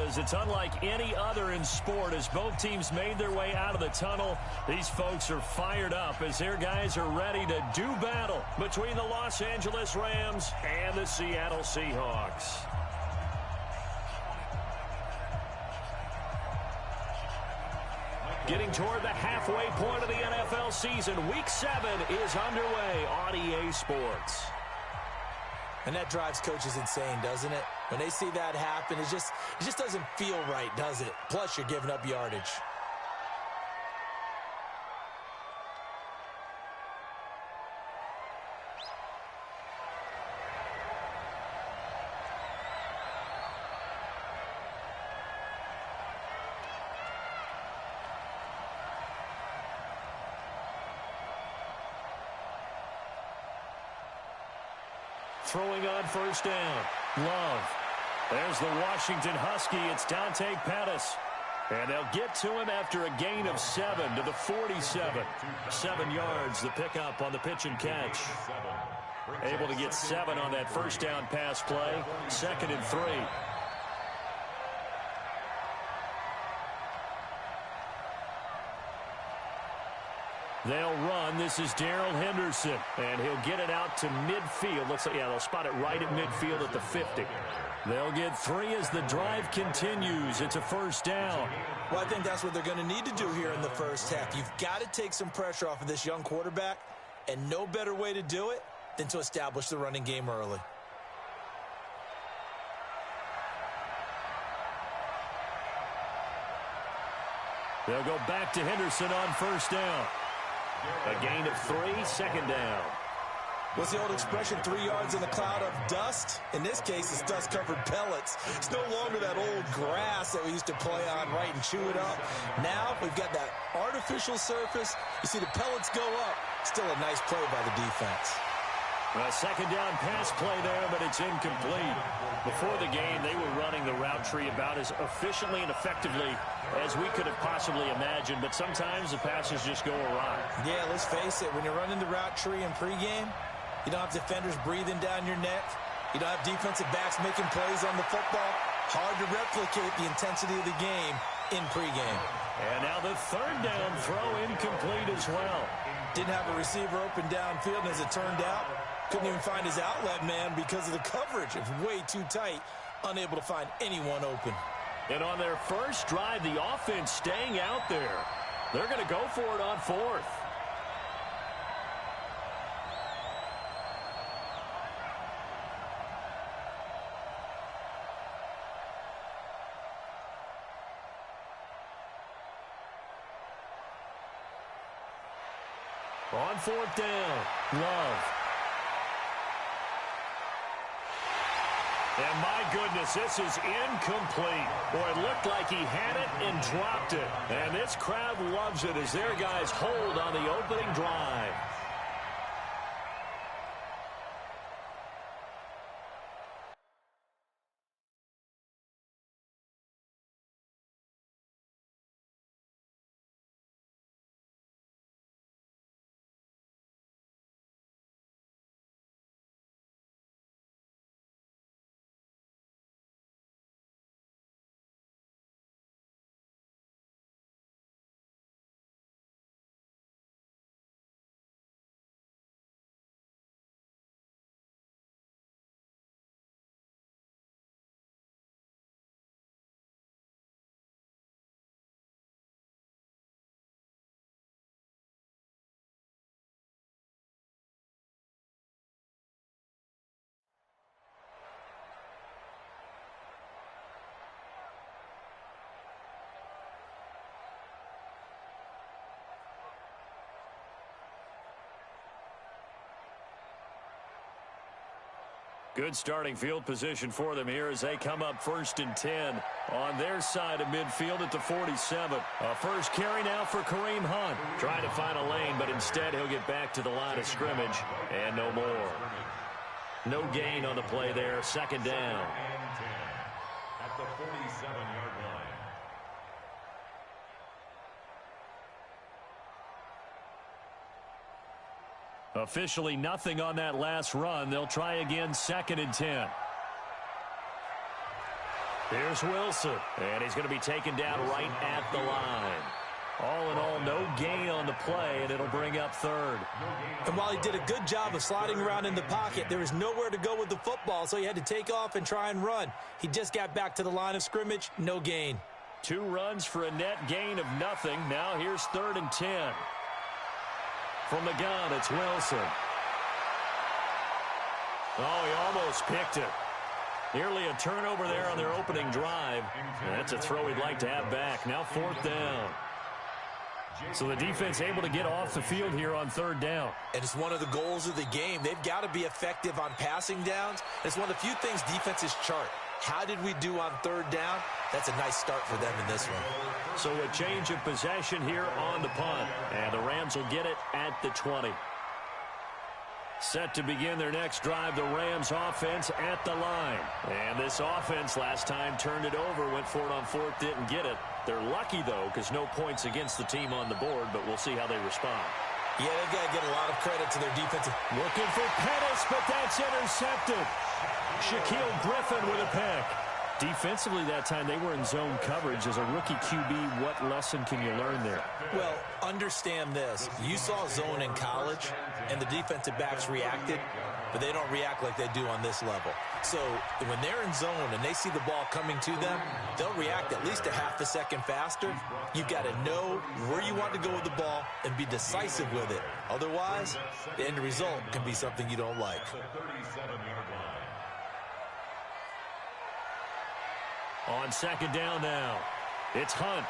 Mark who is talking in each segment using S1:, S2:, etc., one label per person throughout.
S1: because it's unlike any other in sport. As both teams made their way out of the tunnel, these folks are fired up as their guys are ready to do battle between the Los Angeles Rams and the Seattle Seahawks. Getting toward the halfway point of the NFL season, Week 7 is underway on EA Sports.
S2: And that drives coaches insane, doesn't it? When they see that happen, it just doesn't feel right, does it? Plus, you're giving up yardage.
S1: Throwing on first down. Love. There's the Washington Husky. It's Dante Pettis. And they'll get to him after a gain of 7 to the 47. 7 yards, the pickup on the pitch and catch. Able to get 7 on that first down pass play. 2nd and 3. They'll run. This is Darrell Henderson, and he'll get it out to midfield. Looks like, yeah, they'll spot it right at midfield at the 50. They'll get 3 as the drive continues. It's a first down.
S2: Well, I think that's what they're going to need to do here in the first half. You've got to take some pressure off of this young quarterback, and no better way to do it than to establish the running game early.
S1: They'll go back to Henderson on first down. A gain of 3, 2nd down.
S2: What's the old expression, 3 yards in a cloud of dust? In this case, it's dust-covered pellets. It's no longer that old grass that we used to play on, right, and chew it up. Now we've got that artificial surface. You see the pellets go up. Still a nice play by the defense.
S1: A 2nd down pass play there, but it's incomplete. Before the game, they were running the route tree about as efficiently and effectively as we could have possibly imagined, but sometimes the passes just go awry.
S2: Yeah, let's face it, when you're running the route tree in pregame, you don't have defenders breathing down your neck. You don't have defensive backs making plays on the football. Hard to replicate the intensity of the game in pregame.
S1: And now the 3rd down throw incomplete as well.
S2: Didn't have a receiver open downfield, and as it turned out, couldn't even find his outlet man because of the coverage. It was way too tight, unable to find anyone open.
S1: And on their first drive, the offense staying out there. They're going to go for it on 4th. On 4th down, Love. And my goodness, this is incomplete. Boy, it looked like he had it and dropped it. And this crowd loves it as their guys hold on the opening drive. Good starting field position for them here as they come up 1st and 10 on their side of midfield at the 47. A first carry now for Kareem Hunt. Trying to find a lane, but instead he'll get back to the line of scrimmage and no more. No gain on the play there. 2nd down.
S3: At the 47-yard line.
S1: Officially nothing on that last run. They'll try again 2nd and 10. Here's Wilson, and he's going to be taken down right at the line. All in all, no gain on the play, and it'll bring up third.
S2: And while he did a good job of sliding around in the pocket, there was nowhere to go with the football, so he had to take off and try and run. He just got back to the line of scrimmage, no gain.
S1: 2 runs for a net gain of nothing. Now here's 3rd and 10. From the gun, it's Wilson. Oh, he almost picked it. Nearly a turnover there on their opening drive. That's a throw he'd like to have back. Now 4th down. So the defense able to get off the field here on 3rd down.
S2: And it's one of the goals of the game. They've got to be effective on passing downs. It's one of the few things defenses chart. How did we do on 3rd down? That's a nice start for them in this one.
S1: So a change of possession here on the punt. And the Rams will get it at the 20. Set to begin their next drive, the Rams offense at the line. And this offense last time turned it over, went for it on 4th, didn't get it. They're lucky, though, because no points against the team on the board, but we'll see how they respond.
S2: Yeah, they've got to get a lot of credit to their defensive.
S1: Looking for Pettis, but that's intercepted. Shaquille Griffin with a pick. Defensively that time, they were in zone coverage. As a rookie QB, what lesson can you learn there?
S2: Well, understand this. You saw zone in college, and the defensive backs reacted, but they don't react like they do on this level. So when they're in zone and they see the ball coming to them, they'll react at least a half a second faster. You've got to know where you want to go with the ball and be decisive with it. Otherwise, the end result can be something you don't like.
S1: On 2nd down now, it's Hunt.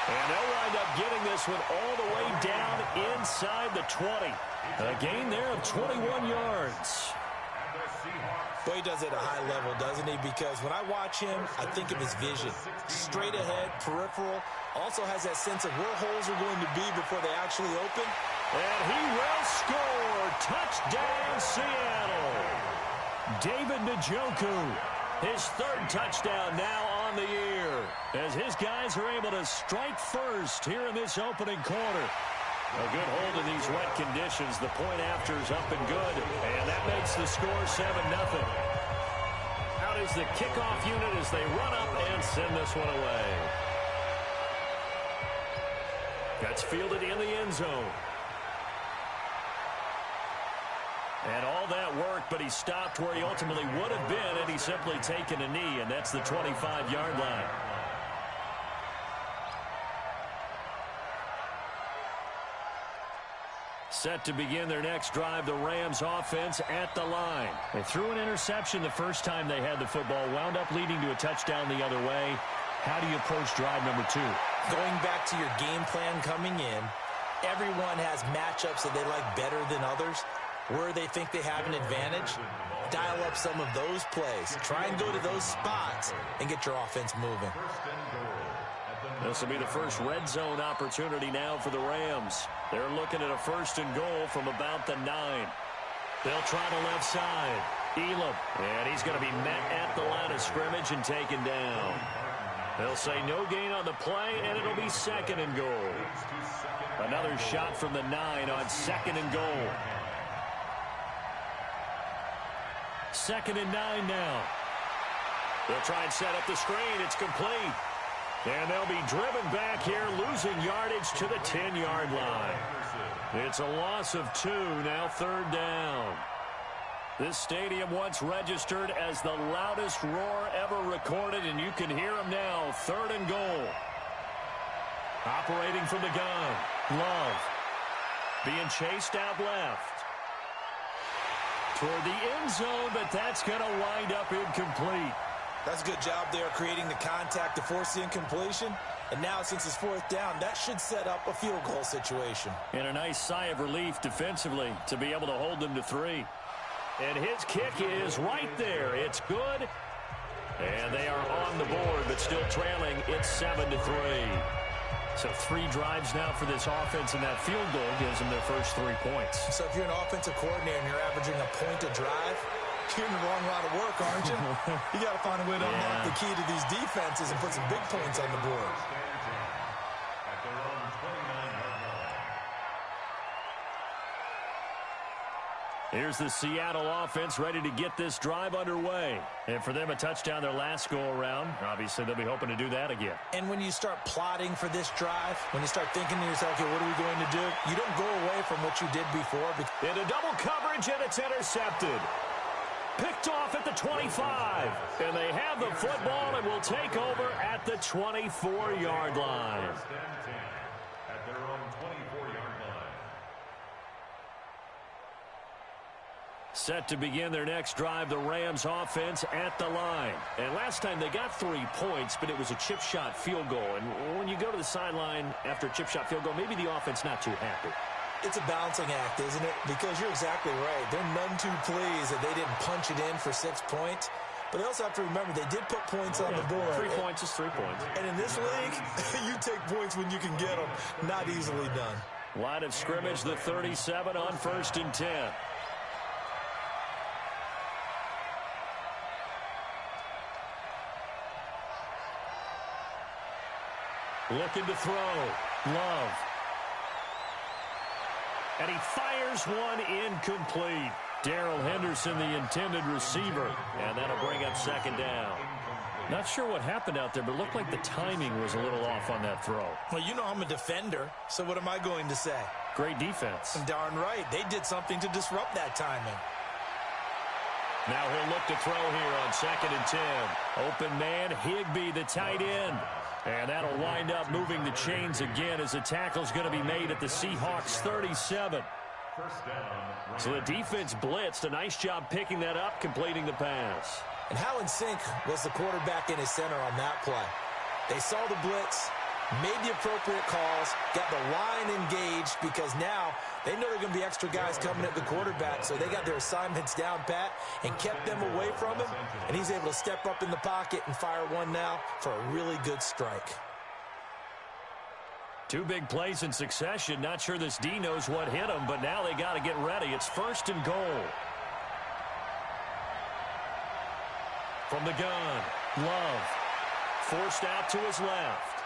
S1: And they'll wind up getting this one all the way down inside the 20. A gain there of 21 yards.
S2: Boy, he does it at a high level, doesn't he? Because when I watch him, I think of his vision. Straight ahead, peripheral. Also has that sense of where holes are going to be before they actually open.
S1: And he will score. Touchdown, Seattle. David Njoku. His 3rd touchdown now on the year, as his guys are able to strike first here in this opening quarter. A good hold in these wet conditions. The point after is up and good, and that makes the score 7-0. Out is the kickoff unit as they run up and send this one away. That's fielded in the end zone. And all that work, but he stopped where he ultimately would have been had he simply taken a knee, and that's the 25-yard line. Set to begin their next drive, the Rams offense at the line. They threw an interception the first time they had the football, wound up leading to a touchdown the other way. How do you approach drive number 2?
S2: Going back to your game plan coming in, everyone has matchups that they like better than others. Where they think they have an advantage, dial up some of those plays. Try and go to those spots and get your offense moving.
S1: This will be the first red zone opportunity now for the Rams. They're looking at a 1st and goal from about the 9. They'll try the left side. Elam, and he's going to be met at the line of scrimmage and taken down. They'll say no gain on the play, and it'll be 2nd and goal. Another shot from the 9 on 2nd and goal. 2nd and 9 now. They'll try and set up the screen. It's complete. And they'll be driven back here, losing yardage to the 10-yard line. It's a loss of 2, now 3rd down. This stadium once registered as the loudest roar ever recorded, and you can hear them now. 3rd and goal. Operating from the gun. Love. Being chased out left. Toward the end zone, but that's going to wind up incomplete.
S2: That's a good job there creating the contact to force the incompletion. And now, since it's 4th down, that should set up a field goal situation.
S1: And a nice sigh of relief defensively to be able to hold them to 3. And his kick is right there. It's good. And they are on the board, but still trailing. It's 7-3. So 3 drives now for this offense, and that field goal gives them their first 3 points.
S2: So if you're an offensive coordinator and you're averaging a point a drive, you're in the wrong line of work, aren't you? You got to find a way to unlock the key to these defenses and put some big points on the board.
S1: Here's the Seattle offense ready to get this drive underway. And for them, a touchdown their last go-around. Obviously, they'll be hoping to do that again.
S2: And when you start plotting for this drive, when you start thinking to yourself, okay, what are we going to do? You don't go away from what you did before.
S1: Into double coverage, and it's intercepted. Picked off at the 25. And they have the football and will take over at the 24-yard line.
S3: At their own 24-yard line.
S1: Set to begin their next drive, the Rams offense at the line. And last time they got 3 points, but it was a chip shot field goal. And when you go to the sideline after a chip shot field goal, maybe the offense not too happy.
S2: It's a balancing act, isn't it? Because you're exactly right. They're none too pleased that they didn't punch it in for 6 points. But they also have to remember they did put points on the board.
S1: 3 points is 3 points.
S2: And in this league, you take points when you can get them. Not easily done.
S1: Line of scrimmage, the 37 on 1st and 10. Looking to throw. Love. And he fires one incomplete. Darrell Henderson, the intended receiver. And that'll bring up 2nd down. Not sure what happened out there, but it looked like the timing was a little off on that throw.
S2: Well, you know I'm a defender, so what am I going to say?
S1: Great defense.
S2: Darn right. They did something to disrupt that timing.
S1: Now he'll look to throw here on 2nd and 10. Open man, Higbee, the tight end. And that'll wind up moving the chains again as the tackle's going to be made at the Seahawks 37. So the defense blitzed. A nice job picking that up, completing the pass.
S2: And how in sync was the quarterback and his center on that play? They saw the blitz, made the appropriate calls, got the line engaged because now they know there are going to be extra guys coming at the quarterback, so they got their assignments down pat and kept them away from him, and he's able to step up in the pocket and fire one now for a really good strike.
S1: 2 big plays in succession. Not sure this D knows what hit him, but now they got to get ready. It's 1st and goal. From the gun, Love. Forced out to his left.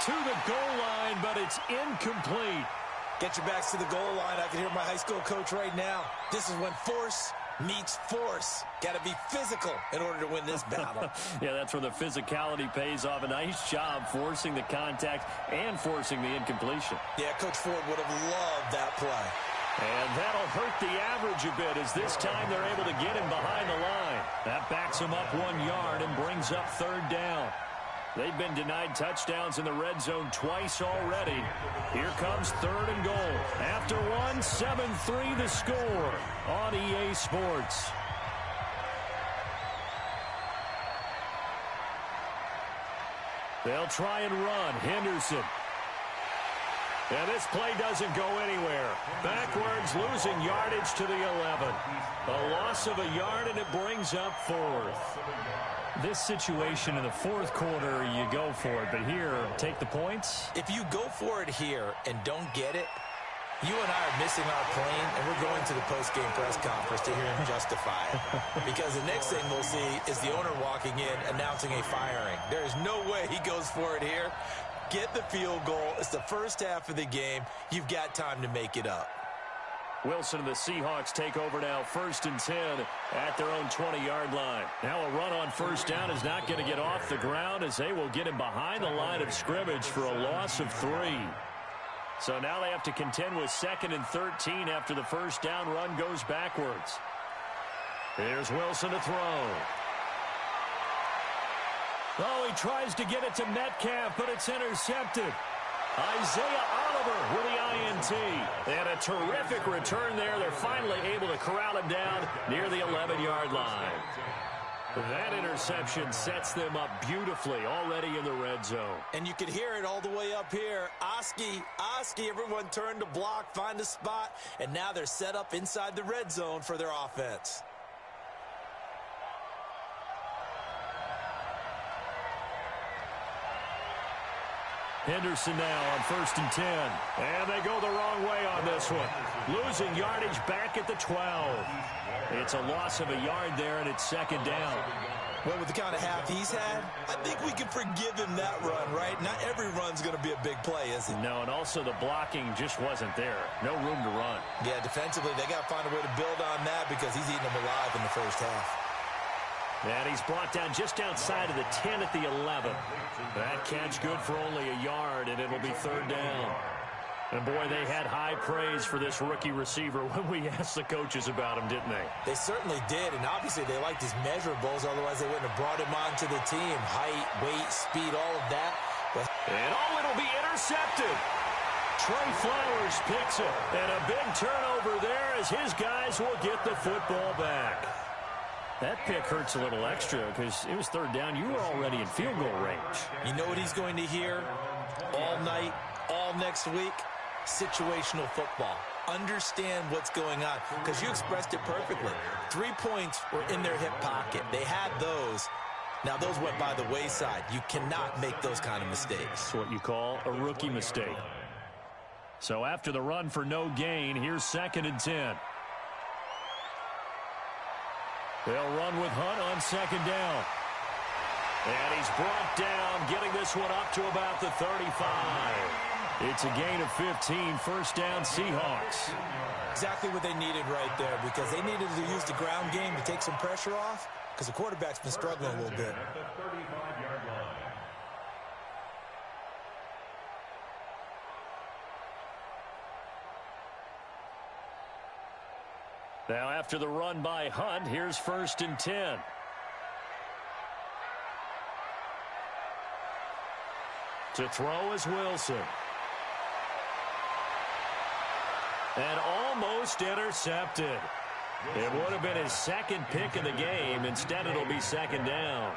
S1: To the goal line, but it's incomplete.
S2: Get your backs to the goal line. I can hear my high school coach right now. This is when force meets force. Got to be physical in order to win this battle.
S1: Yeah, that's where the physicality pays off. A nice job forcing the contact and forcing the incompletion.
S2: Yeah, Coach Ford would have loved that play.
S1: And that'll hurt the average a bit as this time they're able to get him behind the line. That backs him up 1 yard and brings up 3rd down. They've been denied touchdowns in the red zone twice already. Here comes 3rd and goal. After one, 7-3 the score on EA Sports. They'll try and run. Henderson. And this play doesn't go anywhere. Backwards, losing yardage to the 11. A loss of a yard, and it brings up 4th. This situation in the 4th quarter, you go for it. But here, take the points.
S2: If you go for it here and don't get it, you and I are missing our plane, and we're going to the post-game press conference to hear him justify it. Because the next thing we'll see is the owner walking in, announcing a firing. There is no way he goes for it here. Get the field goal. It's the first half of the game. You've got time to make it up.
S1: Wilson and the Seahawks take over now, 1st and 10 at their own 20-yard line. Now a run on 1st down is not going to get off the ground as they will get him behind the line of scrimmage for a loss of 3. So now they have to contend with 2nd and 13 after the 1st down run goes backwards. Here's Wilson to throw. Oh, he tries to get it to Metcalf, but it's intercepted. Isaiah Oliver with the INT. And a terrific return there. They're finally able to corral him down near the 11-yard line. That interception sets them up beautifully already in the red zone.
S2: And you can hear it all the way up here. Oski, everyone turned to block, find a spot, and now they're set up inside the red zone for their offense.
S1: Henderson now on 1st and 10. And they go the wrong way on this one. Losing yardage back at the 12. It's a loss of a yard there, and it's 2nd down.
S2: Well, with the kind of half he's had, I think we can forgive him that run, right? Not every run's going to be a big play, is it?
S1: No, and also the blocking just wasn't there. No room to run.
S2: Yeah, defensively, they got to find a way to build on that because he's eating them alive in the first half.
S1: And he's brought down just outside of the 10 at the 11. That catch good for only a yard, and it'll be third down. And, boy, they had high praise for this rookie receiver when we asked the coaches about him, didn't they?
S2: They certainly did, and obviously they liked his measurables. Otherwise, they wouldn't have brought him onto the team. Height, weight, speed, all of that.
S1: And, it'll be intercepted. Trey Flowers picks it. And a big turnover there as his guys will get the football back. That pick hurts a little extra because it was third down. You were already in field goal range.
S2: You know what he's going to hear all night, all next week? Situational football. Understand what's going on because you expressed it perfectly. 3 points were in their hip pocket. They had those. Now, those went by the wayside. You cannot make those kind of mistakes.
S1: That's what you call a rookie mistake. So after the run for no gain, here's 2nd and 10. They'll run with Hunt on 2nd down. And he's brought down, getting this one up to about the 35. It's a gain of 15, first down Seahawks.
S2: Exactly what they needed right there because they needed to use the ground game to take some pressure off because the quarterback's been struggling a little bit.
S1: Now after the run by Hunt, here's 1st and 10. To throw is Wilson. And almost intercepted. It would have been his 2nd pick of the game. Instead, it'll be 2nd down.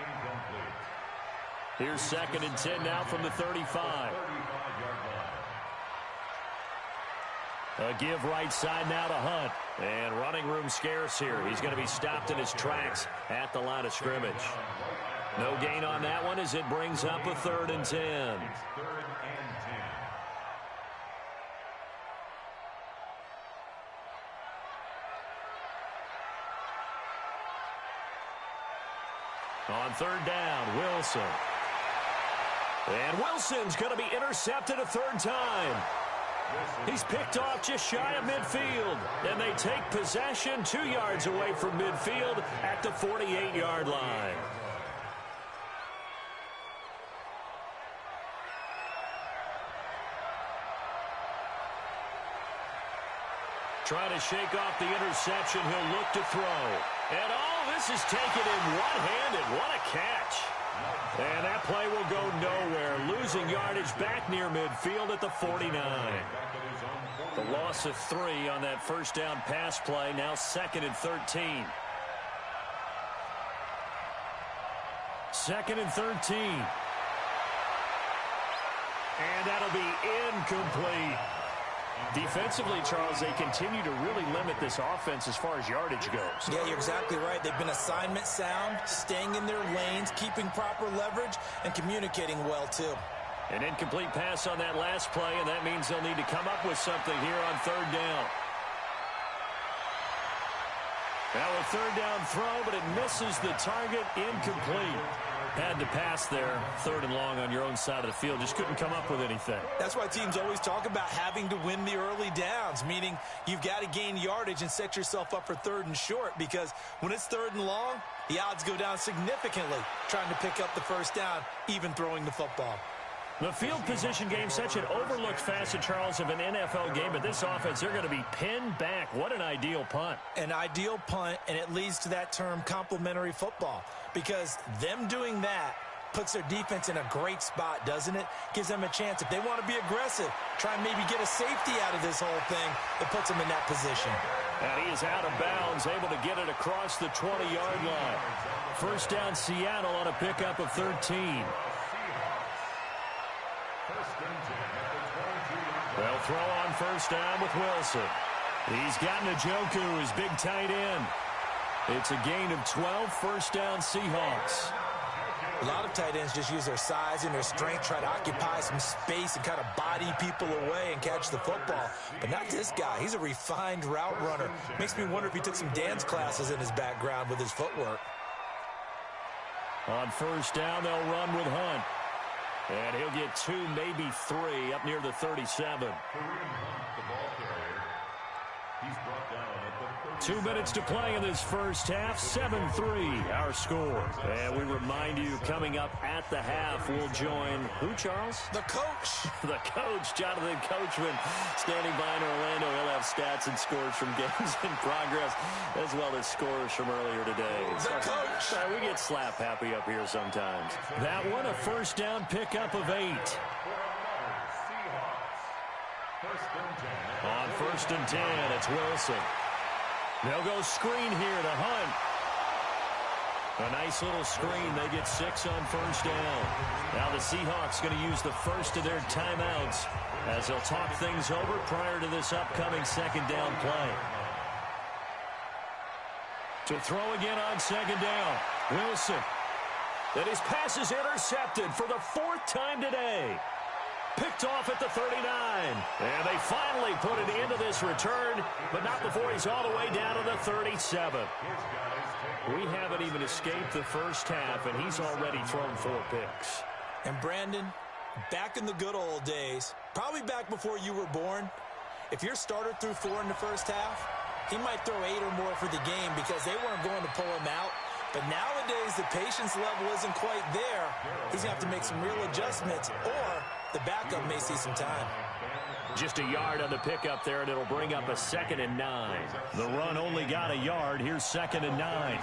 S1: Here's 2nd and 10 now from the 35. A give right side now to Hunt. And running room scarce here. He's going to be stopped in his tracks at the line of scrimmage. No gain on that one as it brings up a 3rd and 10. On 3rd down, Wilson. And Wilson's going to be intercepted a 3rd time. He's picked off just shy of midfield. And they take possession 2 yards away from midfield at the 48-yard line. Trying to shake off the interception. He'll look to throw. And this is taken in one-handed. What a catch. And that play will go nowhere. Losing yardage back near midfield at the 49. The loss of 3 on that first down pass play. Now 2nd and 13. 2nd and 13. And that'll be incomplete. Defensively, Charles, they continue to really limit this offense as far as yardage goes.
S2: Yeah, you're exactly right. They've been assignment sound, staying in their lanes, keeping proper leverage, and communicating well, too.
S1: An incomplete pass on that last play, and that means they'll need to come up with something here on 3rd down. Now a 3rd down throw, but it misses the target, incomplete. Had to pass there, 3rd and long on your own side of the field. Just couldn't come up with anything.
S2: That's why teams always talk about having to win the early downs, meaning you've got to gain yardage and set yourself up for 3rd and short, because when it's 3rd and long, the odds go down significantly trying to pick up the first down, even throwing the football.
S1: The field position game, such an overlooked facet, Charles, of an NFL game, but this offense, they're going to be pinned back. What an ideal punt.
S2: An ideal punt, and it leads to that term complementary football, because them doing that puts their defense in a great spot, doesn't it? Gives them a chance. If they want to be aggressive, try and maybe get a safety out of this whole thing, it puts them in that position.
S1: And he is out of bounds, able to get it across the 20-yard line. First down, Seattle on a pickup of 13. They'll throw on first down with Wilson. He's got Njoku, his big tight end. It's a gain of 12, first down Seahawks.
S2: A lot of tight ends just use their size and their strength, try to occupy some space and kind of body people away and catch the football. But not this guy. He's a refined route runner. Makes me wonder if he took some dance classes in his background with his footwork.
S1: On first down, they'll run with Hunt. And he'll get 2, maybe 3, up near the 37. 2 minutes to play in this first half. 7-3, our score. And we remind you, coming up at the half, we'll join who, Charles?
S2: The coach.
S1: The coach, Jonathan Coachman, standing by in Orlando. He'll have stats and scores from games in progress, as well as scores from earlier today.
S2: The coach.
S1: We get slap happy up here sometimes. That one, a first down pickup of 8. On first and 10, it's Wilson. They'll go screen here to Hunt. A nice little screen. They get 6 on first down. Now the Seahawks going to use the first of their timeouts as they'll talk things over prior to this upcoming second down play. To throw again on second down, Wilson. And his pass is intercepted for the 4th time today. Picked off at the 39. And they finally put it into this return, but not before he's all the way down to the 37. We haven't even escaped the first half, and he's already thrown 4 picks.
S2: And Brandon, back in the good old days, probably back before you were born, if your starter threw 4 in the first half, he might throw 8 or more for the game because they weren't going to pull him out. But nowadays, the patience level isn't quite there. He's going to have to make some real adjustments, or the backup may see some time.
S1: Just a yard on the pickup there, and it'll bring up a 2nd and 9. The run only got a yard. Here's 2nd and 9.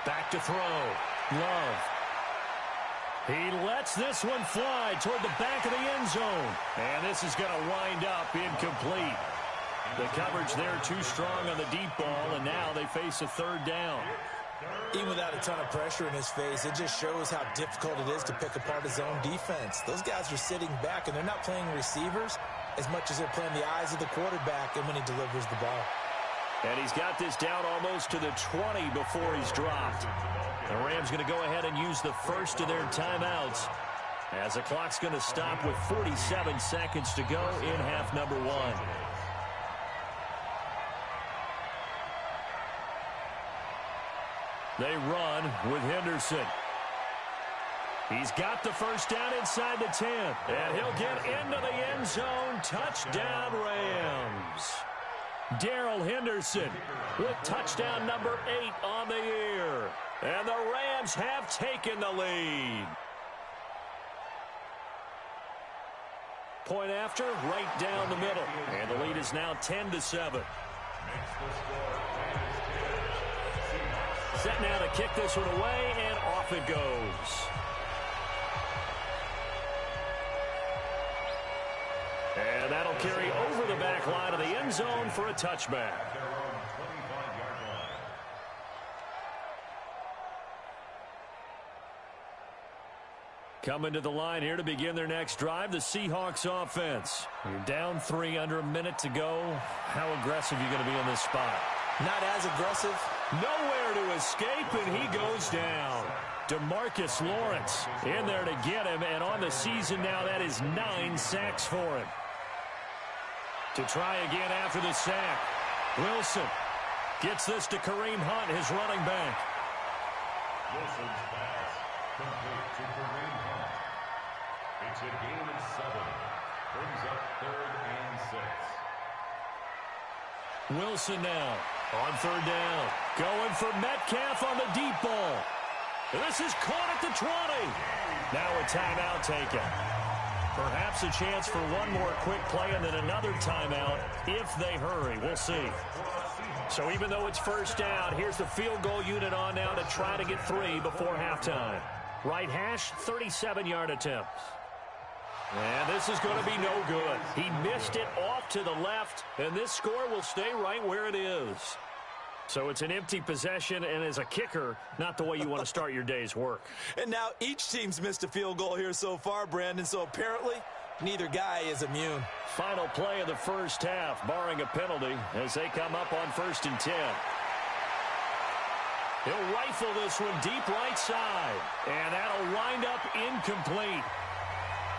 S1: Back to throw. Love. He lets this one fly toward the back of the end zone. And this is going to wind up incomplete. The coverage there too strong on the deep ball, and now they face a 3rd down.
S2: Even without a ton of pressure in his face, it just shows how difficult it is to pick apart his own defense. Those guys are sitting back, and they're not playing receivers as much as they're playing the eyes of the quarterback and when he delivers the ball.
S1: And he's got this down almost to the 20 before he's dropped. The Rams going to go ahead and use the first of their timeouts as the clock's going to stop with 47 seconds to go in half number 1. They run with Henderson. He's got the first down inside the 10. And he'll get into the end zone. Touchdown, Rams. Darrell Henderson with touchdown number 8 on the year. And the Rams have taken the lead. Point after, right down the middle. And the lead is now 10-7. Set now to kick this one away, and off it goes. And that'll carry over the back line of the end zone for a touchback. Coming to the line here to begin their next drive, the Seahawks offense. You're down 3 under a minute to go. How aggressive are you going to be in this spot?
S2: Not as aggressive.
S1: Nowhere to escape, and he goes down. DeMarcus Lawrence in there to get him, and on the season now, that is 9 sacks for him. To try again after the sack, Wilson gets this to Kareem Hunt, his running back.
S3: Wilson's pass complete to Kareem Hunt. It's a gain of 7. Brings up 3rd and 6.
S1: Wilson now on 3rd down. Going for Metcalf on the deep ball. This is caught at the 20. Now a timeout taken. Perhaps a chance for one more quick play and then another timeout if they hurry. We'll see. So even though it's first down, here's the field goal unit on now to try to get 3 before halftime. Right hash, 37-yard attempt. And this is going to be no good. He missed it off to the left, and this score will stay right where it is. So it's an empty possession, and as a kicker, not the way you want to start your day's work.
S2: And now each team's missed a field goal here so far, Brandon, so apparently neither guy is immune.
S1: Final play of the first half, barring a penalty, as they come up on 1st and 10. He'll rifle this one deep right side, and that'll wind up incomplete.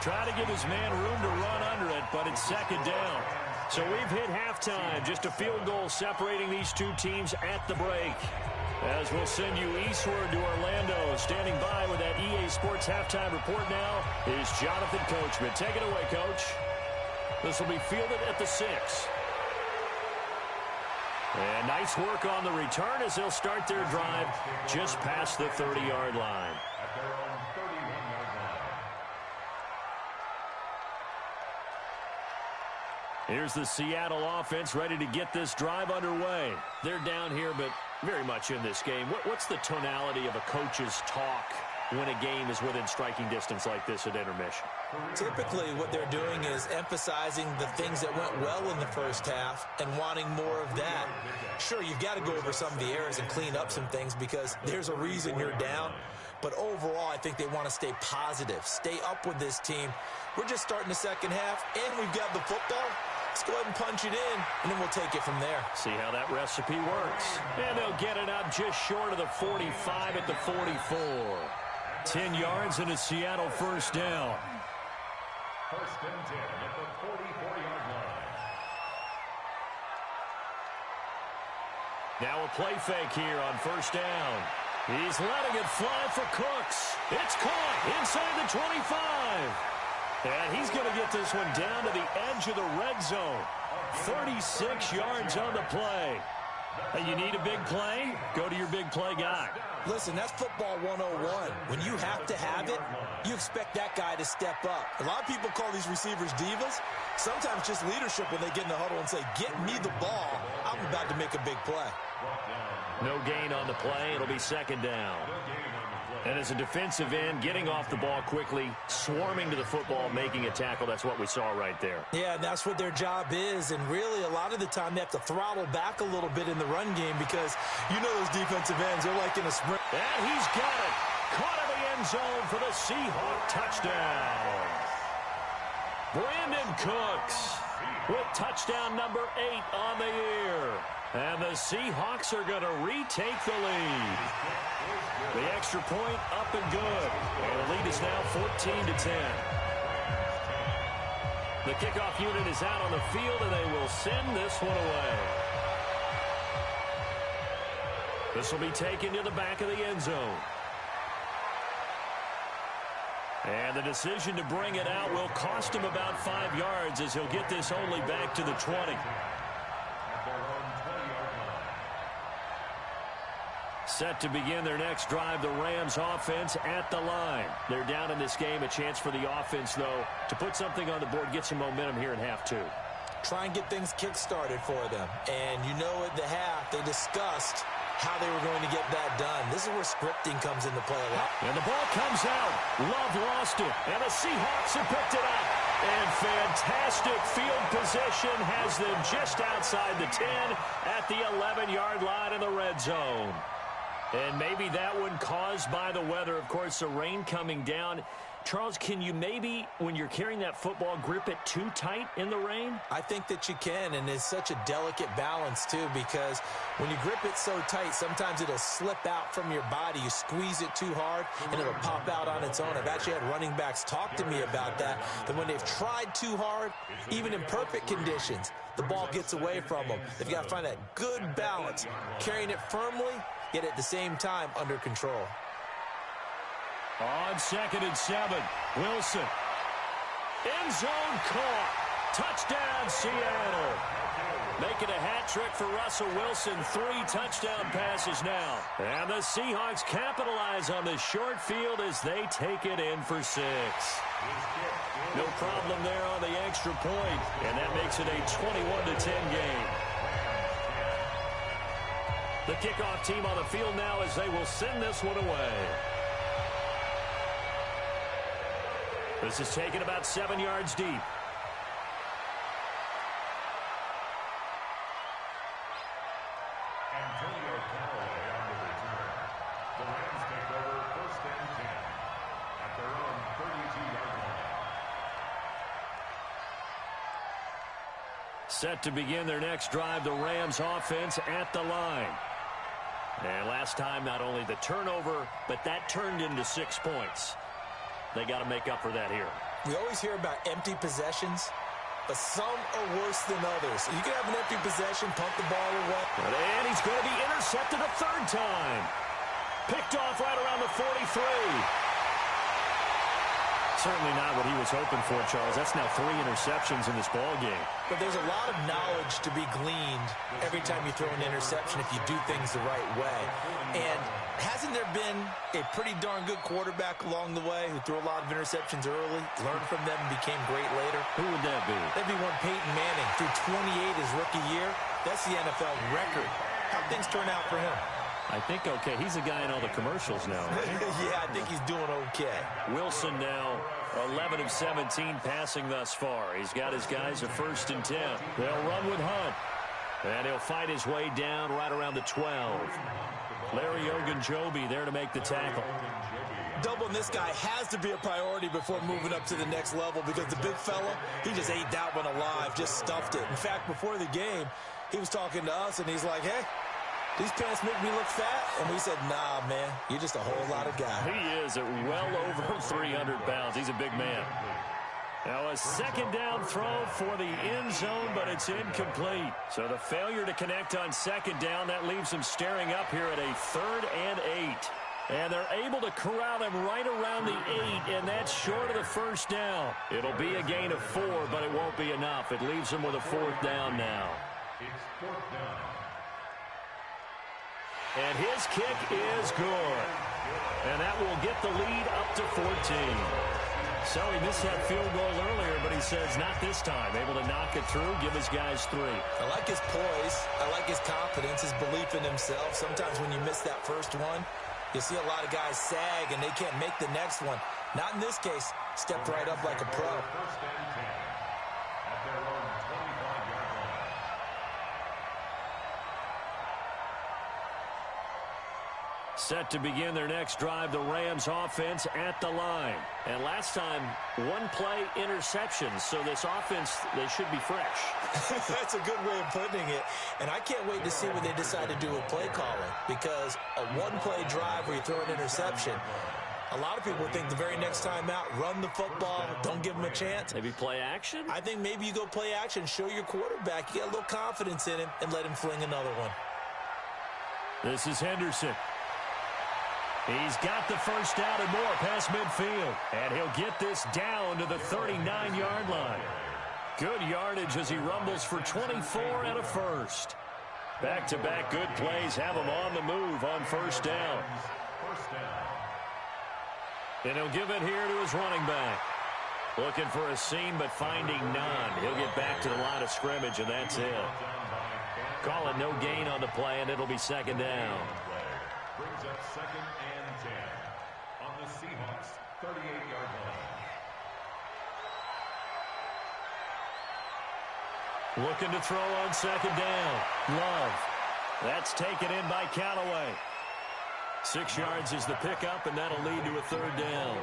S1: Try to give his man room to run under it, but it's 2nd down. So we've hit halftime. Just a field goal separating these two teams at the break. As we'll send you eastward to Orlando. Standing by with that EA Sports halftime report now is Jonathan Coachman. Take it away, Coach. This will be fielded at the 6. And nice work on the return as they'll start their drive just past the 30-yard line.
S3: At their own 31-yard line.
S1: Here's the Seattle offense ready to get this drive underway. They're down here, but very much in this game. What's the tonality of a coach's talk when a game is within striking distance like this at intermission?
S2: Typically, what they're doing is emphasizing the things that went well in the first half and wanting more of that. Sure, you've got to go over some of the errors and clean up some things because there's a reason you're down. But overall, I think they want to stay positive, stay up with this team. We're just starting the second half, and we've got the football. Let's go ahead and punch it in, and then we'll take it from there.
S1: See how that recipe works. And they'll get it up just short of the 45 at the 44. 10 yards and a Seattle first down.
S3: First and 10 at the 44-yard line.
S1: Now a play fake here on first down. He's letting it fly for Cooks. It's caught inside the 25. And he's going to get this one down to the edge of the red zone. 36 yards on the play. Hey, you need a big play? Go to your big play guy.
S2: Listen, that's football 101. When you have to have it, you expect that guy to step up. A lot of people call these receivers divas. Sometimes just leadership when they get in the huddle and say, get me the ball. I'm about to make a big play.
S1: No gain on the play. It'll be second down. And as a defensive end, getting off the ball quickly, swarming to the football, making a tackle, that's what we saw right there.
S2: Yeah, and that's what their job is. And really, a lot of the time, they have to throttle back a little bit in the run game because you know those defensive ends, they're like in a sprint.
S1: And he's got it. Caught in the end zone for the Seahawk touchdown. Brandon Cooks with touchdown number 8 on the year. And the Seahawks are going to retake the lead. The extra point up and good. And the lead is now 14-10. The kickoff unit is out on the field, and they will send this one away. This will be taken to the back of the end zone. And the decision to bring it out will cost him about 5 yards as he'll get this only back to the 20. Set to begin their next drive, the Rams offense at the line. They're down in this game. A chance for the offense, though, to put something on the board, get some momentum here in half 2.
S2: Try and get things kick-started for them. And you know at the half, they discussed how they were going to get that done. This is where scripting comes into play a lot.
S1: And the ball comes out. Love lost it. And the Seahawks have picked it up. And fantastic field position has them just outside the 10 at the 11-yard line in the red zone. And maybe that one caused by the weather. Of course, the rain coming down. Charles, can you maybe, when you're carrying that football, grip it too tight in the rain?
S2: I think that you can, and it's such a delicate balance, too, because when you grip it so tight, sometimes it'll slip out from your body. You squeeze it too hard, and it'll pop out on its own. I've actually had running backs talk to me about that when they've tried too hard, even in perfect conditions, the ball gets away from them. They've got to find that good balance, carrying it firmly, yet at the same time under control.
S1: On 2nd and 7, Wilson. End zone caught. Touchdown, Seattle. Making a hat trick for Russell Wilson. 3 touchdown passes now. And the Seahawks capitalize on the short field as they take it in for 6. No problem there on the extra point. And that makes it a 21-10 game. The kickoff team on the field now as they will send this one away. This is taken about 7 yards deep.
S3: Antonio Callaway on the return. The Rams take over 1st and 10 at their own 32-yard line.
S1: Set to begin their next drive, the Rams offense at the line. And last time, not only the turnover, but that turned into 6 points. They got to make up for that here.
S2: We always hear about empty possessions. but some are worse than others. You can have an empty possession, punt the ball away.
S1: And he's going to be intercepted a third time. Picked off right around the 43. Certainly not what he was hoping for, Charles. That's now 3 interceptions in this ball game.
S2: But there's a lot of knowledge to be gleaned every time you throw an interception if you do things the right way. And hasn't there been a pretty darn good quarterback along the way who threw a lot of interceptions early, learned from them, and became great later?
S1: Who would that be?
S2: That'd be one Peyton Manning threw 28 his rookie year. That's the NFL record. How'd things turn out for him?
S1: I think okay. He's a guy in all the commercials now.
S2: Yeah, I think he's doing okay.
S1: Wilson now 11 of 17 passing thus far. He's got his guys a 1st and 10. They'll run with Hunt. And he'll fight his way down right around the 12. Larry Ogunjobi there to make the tackle.
S2: Doubling this guy has to be a priority before moving up to the next level because the big fella, he just ate that one alive, just stuffed it. In fact, before the game, he was talking to us, and he's like, hey, these pants make me look fat? And we said, nah, man, you're just a whole lot of guy.
S1: He is at well over 300 pounds. He's a big man. Now a 2nd down throw for the end zone, but it's incomplete. So the failure to connect on 2nd down, that leaves him staring up here at a 3rd and 8. And they're able to corral him right around the 8, and that's short of the 1st down. It'll be a gain of 4, but it won't be enough. It leaves him with a 4th down now.
S3: It's 4th down.
S1: And his kick is good. And that will get the lead up to 14. So he missed that field goal earlier, but he says not this time. Able to knock it through, give his guys 3.
S2: I like his poise. I like his confidence, his belief in himself. Sometimes when you miss that first one, you see a lot of guys sag and they can't make the next one. Not in this case. Stepped right up like a pro.
S3: 1st and 10 at their own 25-yard line.
S1: Set to begin their next drive, the Rams offense at the line. And last time, 1-play interception. So this offense, they should be fresh.
S2: That's a good way of putting it. And I can't wait to see what they decide to do with play calling. Because a 1-play drive where you throw an interception, a lot of people think the very next time out, run the football, don't give them a chance.
S1: Maybe play action?
S2: I think maybe you go play action, show your quarterback, you get a little confidence in him, and let him fling another one.
S1: This is Henderson. He's got the 1st down and more past midfield. And he'll get this down to the 39-yard line. Good yardage as he rumbles for 24 and a 1st. Back-to-back good plays have him on the move on 1st down. And he'll give it here to his running back. Looking for a seam, but finding none. He'll get back to the line of scrimmage, and that's it. Call it no gain on the play, and it'll be 2nd down.
S3: Brings up 2nd and 10 on the Seahawks' 38-yard line.
S1: Looking to throw on 2nd down. Love. That's taken in by Callaway. 6 yards is the pickup, and that'll lead to a 3rd down.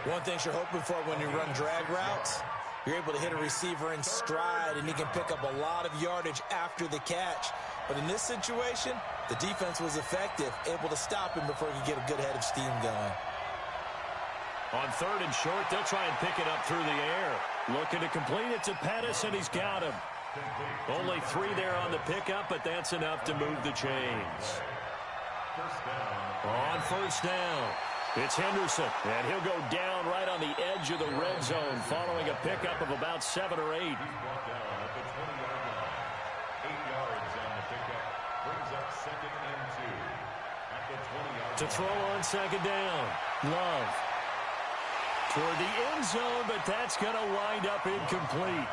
S2: One thing you're hoping for when you run drag routes, you're able to hit a receiver in stride, and he can pick up a lot of yardage after the catch. But in this situation, the defense was effective, able to stop him before he could get a good head of steam going.
S1: On 3rd and short, they'll try and pick it up through the air. Looking to complete it to Pettis, and he's got him. Only 3 there on the pickup, but that's enough to move the chains. On 1st down, it's Henderson, and he'll go down right on the edge of the red zone following a pickup of about 7 or 8.
S3: He's brought down at the 20-yard line. 8 yards on the pickup. Brings up 2nd and 2 at the 20-yard line.
S1: To throw on 2nd down, Love. Toward the end zone, but that's going to wind up incomplete.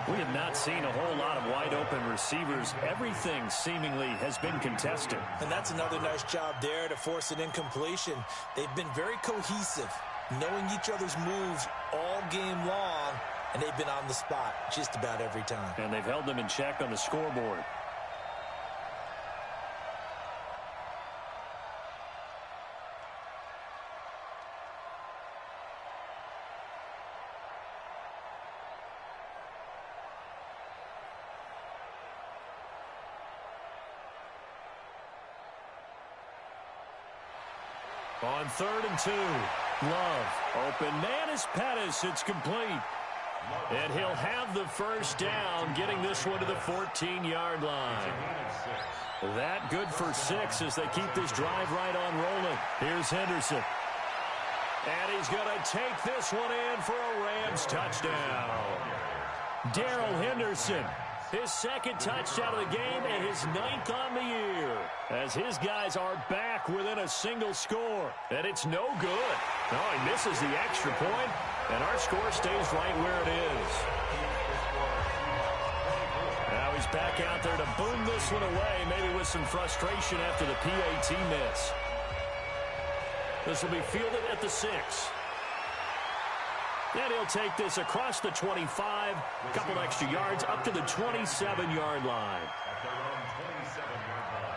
S1: We have not seen a whole lot of wide-open receivers. Everything seemingly has been contested.
S2: And that's another nice job there to force an incompletion. They've been very cohesive, knowing each other's moves all game long, and they've been on the spot just about every time.
S1: And they've held them in check on the scoreboard. On 3rd and 2, Love. Open man is Pettis. It's complete. And he'll have the first down, getting this one to the 14-yard line. That good for 6 as they keep this drive right on rolling. Here's Henderson. And he's going to take this one in for a Rams touchdown. Darrell Henderson, his second touchdown of the game and his 9th on the year, as his guys are back within a single score. And it's no good. No, he misses the extra point, and our score stays right where it is. Now he's back out there to boom this one away, maybe with some frustration after the PAT miss. This will be fielded at the 6. And he'll take this across the 25, a couple extra yards, up to the 27-yard line.
S3: At their own 27-yard line.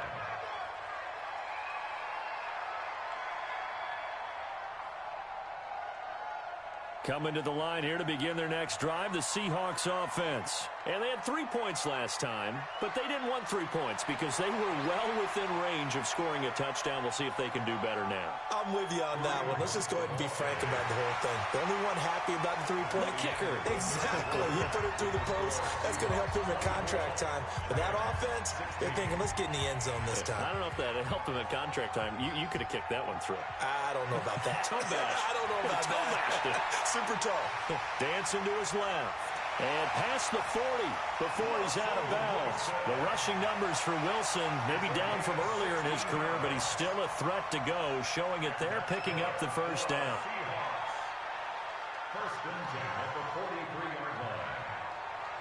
S1: Coming to the line here to begin their next drive, the Seahawks offense. And they had 3 points last time, but they didn't want 3 points because they were well within range of scoring a touchdown. We'll see if they can do better now.
S2: I'm with you on that one. Let's just go ahead and be frank about the whole thing. The only one happy about the 3-point?
S1: The kicker.
S2: Exactly. You put it through the post. That's going to help him at contract time. But that offense, they're thinking, let's get in the end zone this time.
S1: I don't know if that helped him at contract time. You could have kicked that one through.
S2: I don't know about that.
S1: Toe bash.
S2: I don't know about that. Super toe.
S1: Dancing to his left. And past the 40 before he's out of bounds. The rushing numbers for Wilson, maybe down from earlier in his career, but he's still a threat to go, showing it there, picking up the first down.
S3: First and 10 at the 43-yard line.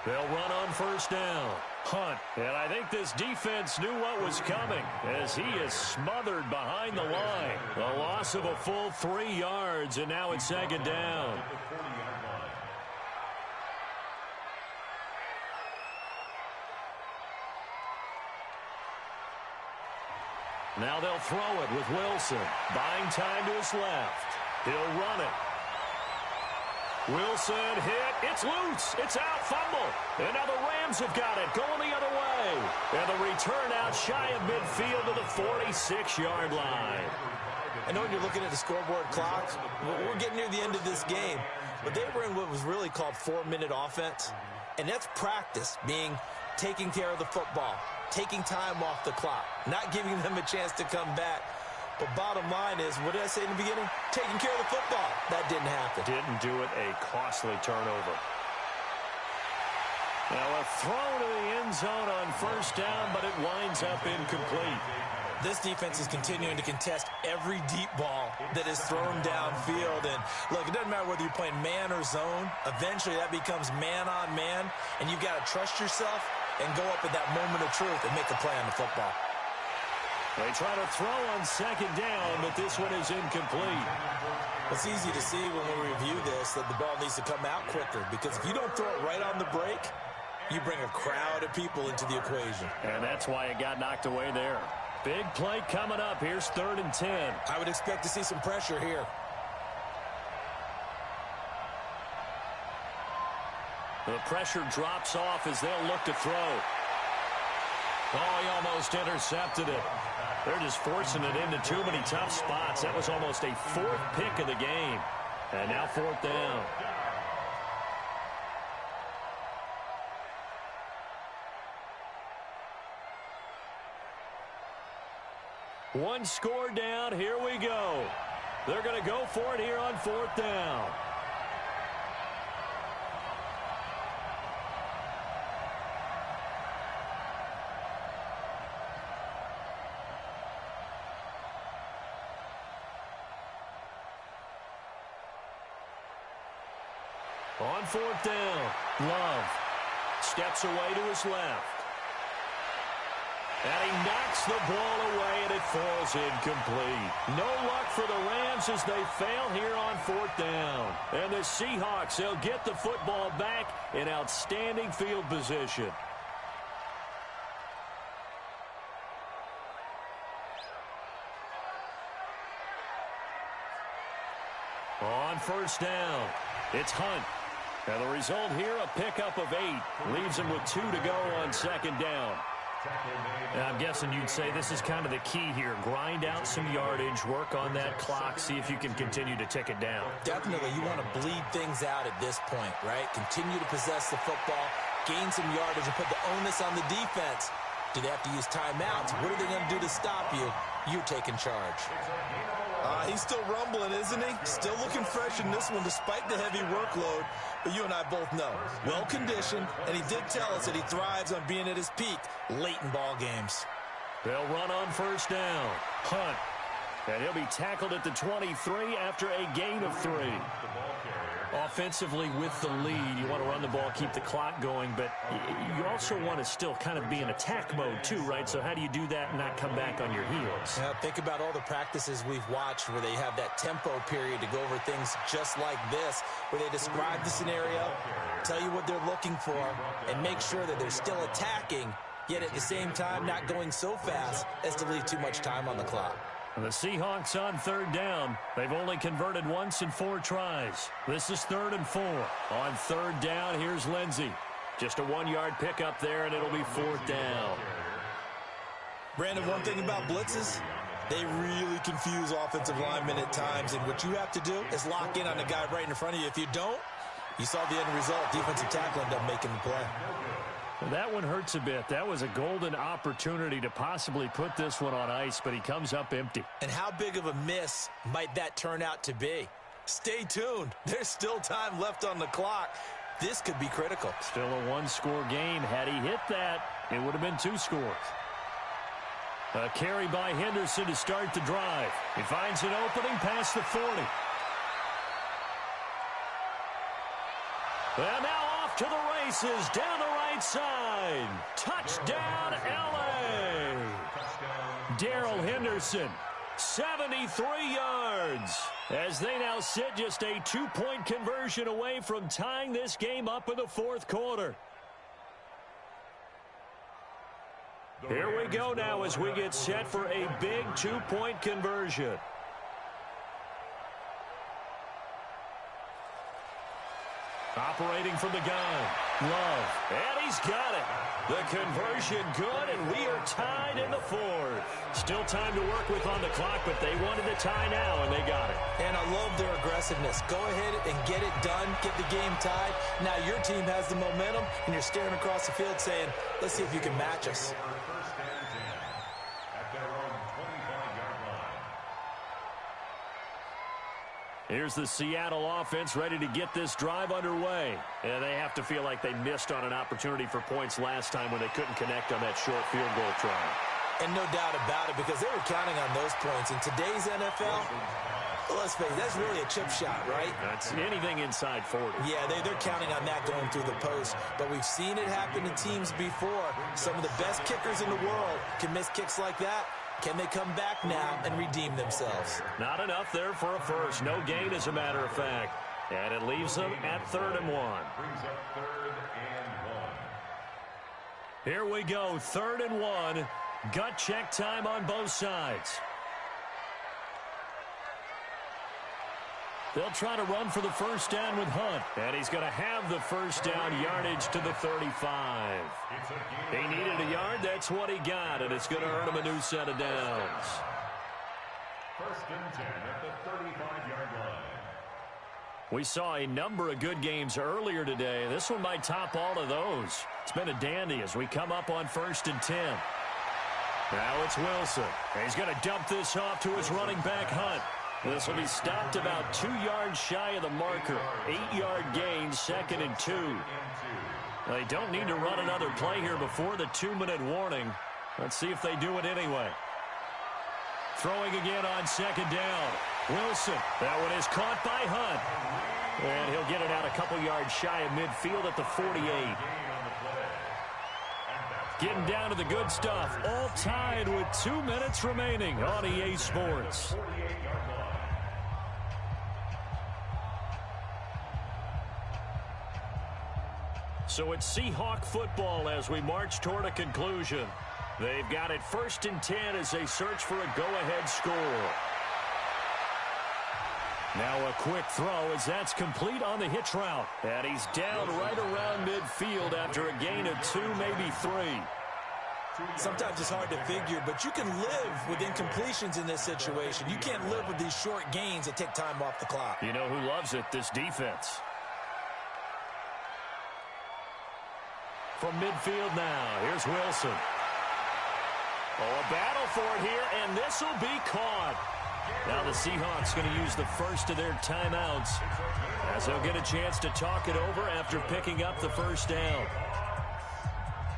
S1: They'll run on first down. Hunt. And I think this defense knew what was coming as he is smothered behind the line. A loss of a full 3 yards, and now it's second down.
S3: At the 40-yard line.
S1: Now they'll throw it with Wilson. Buying time to his left. He'll run it. Wilson hit. It's loose. It's out. Fumble. And now the Rams have got it. Going the other way. And the return out shy of midfield to the 46-yard line.
S2: I know when you're looking at the scoreboard clock, we're getting near the end of this game. But they were in what was really called 4-minute offense. And that's practice, being taking care of the football, taking time off the clock, not giving them a chance to come back. But bottom line is, what did I say in the beginning? Taking care of the football. That didn't happen.
S1: Didn't do it. A costly turnover. Now a throw to the end zone on first down, but it winds up incomplete.
S2: This defense is continuing to contest every deep ball that is thrown downfield. And look, it doesn't matter whether you're playing man or zone. Eventually that becomes man on man, and you've got to trust yourself and go up at that moment of truth and make a play on the football.
S1: They try to throw on second down, but this one is incomplete.
S2: It's easy to see when we review this that the ball needs to come out quicker, because if you don't throw it right on the break, you bring a crowd of people into the equation.
S1: And that's why it got knocked away there. Big play coming up. Here's 3rd and 10.
S2: I would expect to see some pressure here.
S1: The pressure drops off as they'll look to throw. Oh, he almost intercepted it. They're just forcing it into too many tough spots. That was almost a 4th pick of the game. And now 4th down. One score down. Here we go. They're going to go for it here on 4th down. On 4th down, Love steps away to his left. And he knocks the ball away, and it falls incomplete. No luck for the Rams as they fail here on 4th down. And the Seahawks, they'll get the football back in outstanding field position. On 1st down, it's Hunt. And the result here, a pickup of 8. Leaves him with 2 to go on 2nd down. I'm guessing you'd say this is kind of the key here. Grind out some yardage, work on that clock, see if you can continue to tick it down.
S2: Definitely, you want to bleed things out at this point, right? Continue to possess the football, gain some yardage, and put the onus on the defense. Do they have to use timeouts? What are they going to do to stop you? You're taking charge.
S4: He's still rumbling, isn't he? Still looking fresh in this one despite the heavy workload. But you and I both know, well-conditioned, and he did tell us that he thrives on being at his peak late in ball games.
S1: They'll run on first down. Hunt. And he'll be tackled at the 23 after a gain of 3. Offensively with the lead, you want to run the ball, keep the clock going, but you also want to still kind of be in attack mode too, right? So how do you do that and not come back on your heels?
S2: Yeah, think about all the practices we've watched where they have that tempo period to go over things just like this, where they describe the scenario, tell you what they're looking for, and make sure that they're still attacking, yet at the same time not going so fast as to leave too much time on the clock.
S1: The Seahawks on third down. They've only converted once in 4 tries. This is 3rd and 4. On third down, here's Lindsey. Just a 1-yard pickup there, and it'll be 4th down.
S4: Brandon, one thing about blitzes, they really confuse offensive linemen at times, and what you have to do is lock in on the guy right in front of you. If you don't, you saw the end result. Defensive tackle ended up making the play.
S1: That one hurts a bit. That was a golden opportunity to possibly put this one on ice, but he comes up empty.
S2: And how big of a miss might that turn out to be?
S4: Stay tuned. There's still time left on the clock. This could be critical.
S1: Still a 1-score game. Had he hit that, it would have been 2 scores. A carry by Henderson to start the drive. He finds an opening past the 40. And now off to the races, down the right side. Touchdown, L.A. Darrell Henderson, 73 yards. As they now sit just a 2-point conversion away from tying this game up in the 4th quarter. Here we go now as we get set for a big 2-point conversion. Operating from the gun, Love, and he's got it. The conversion good, and we are tied in the 4th. Still time to work with on the clock, but they wanted the tie now, and they got it.
S2: And I love their aggressiveness. Go ahead and get it done, get the game tied. Now your team has the momentum, and you're staring across the field saying, let's see if you can match us.
S1: Here's the Seattle offense ready to get this drive underway. And they have to feel like they missed on an opportunity for points last time when they couldn't connect on that short field goal try.
S2: And no doubt about it, because they were counting on those points. In today's NFL, let's face it, that's really a chip shot, right?
S1: That's anything inside 40.
S2: Yeah, they're counting on that going through the post. But we've seen it happen to teams before. Some of the best kickers in the world can miss kicks like that. Can they come back now and redeem themselves?
S1: Not enough there for a first. No gain, as a matter of fact. And it leaves them at 3rd and 1. Here we go, 3rd and 1. Gut check time on both sides. They'll try to run for the first down with Hunt. And he's going to have the first down, yardage to the 35. He needed a yard. That's what he got. And it's going to earn him a new set of downs.
S3: 1st and 10 at the 35-yard line.
S1: We saw a number of good games earlier today. This one might top all of those. It's been a dandy as we come up on 1st and 10. Now it's Wilson. And he's going to dump this off to his running back, Hunt. This will be stopped about 2 yards shy of the marker. 8-yard gain, 2nd and 2. They don't need to run another play here before the 2-minute warning. Let's see if they do it anyway. Throwing again on 2nd down. Wilson, that one is caught by Hunt. And he'll get it out a couple yards shy of midfield at the 48. Getting down to the good stuff. All tied with 2 minutes remaining on EA Sports. So it's Seahawk football as we march toward a conclusion. They've got it 1st and 10 as they search for a go-ahead score. Now a quick throw as that's complete on the hitch route. And he's down right around midfield after a gain of 2, maybe 3.
S4: Sometimes it's hard to figure, but you can live with incompletions in this situation. You can't live with these short gains that take time off the clock.
S1: You know who loves it? This defense. From midfield now, here's Wilson. Oh, a battle for it here, and this will be caught. Now the Seahawks going to use the first of their timeouts as they'll get a chance to talk it over after picking up the first down.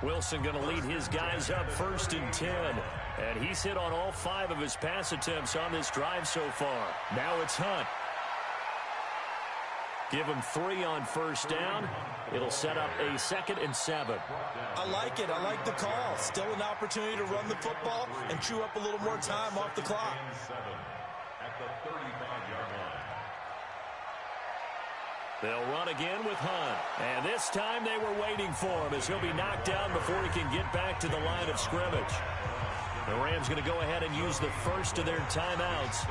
S1: Wilson going to lead his guys up 1st and 10. And he's hit on all 5 of his pass attempts on this drive so far. Now it's Hunt. Give him 3 on first down. It'll set up a 2nd and 7.
S4: I like it. I like the call. Still an opportunity to run the football and chew up a little more time off the clock.
S3: At the 35-yard line.
S1: They'll run again with Hunt. And this time they were waiting for him as he'll be knocked down before he can get back to the line of scrimmage. The Rams going to go ahead and use the first of their timeouts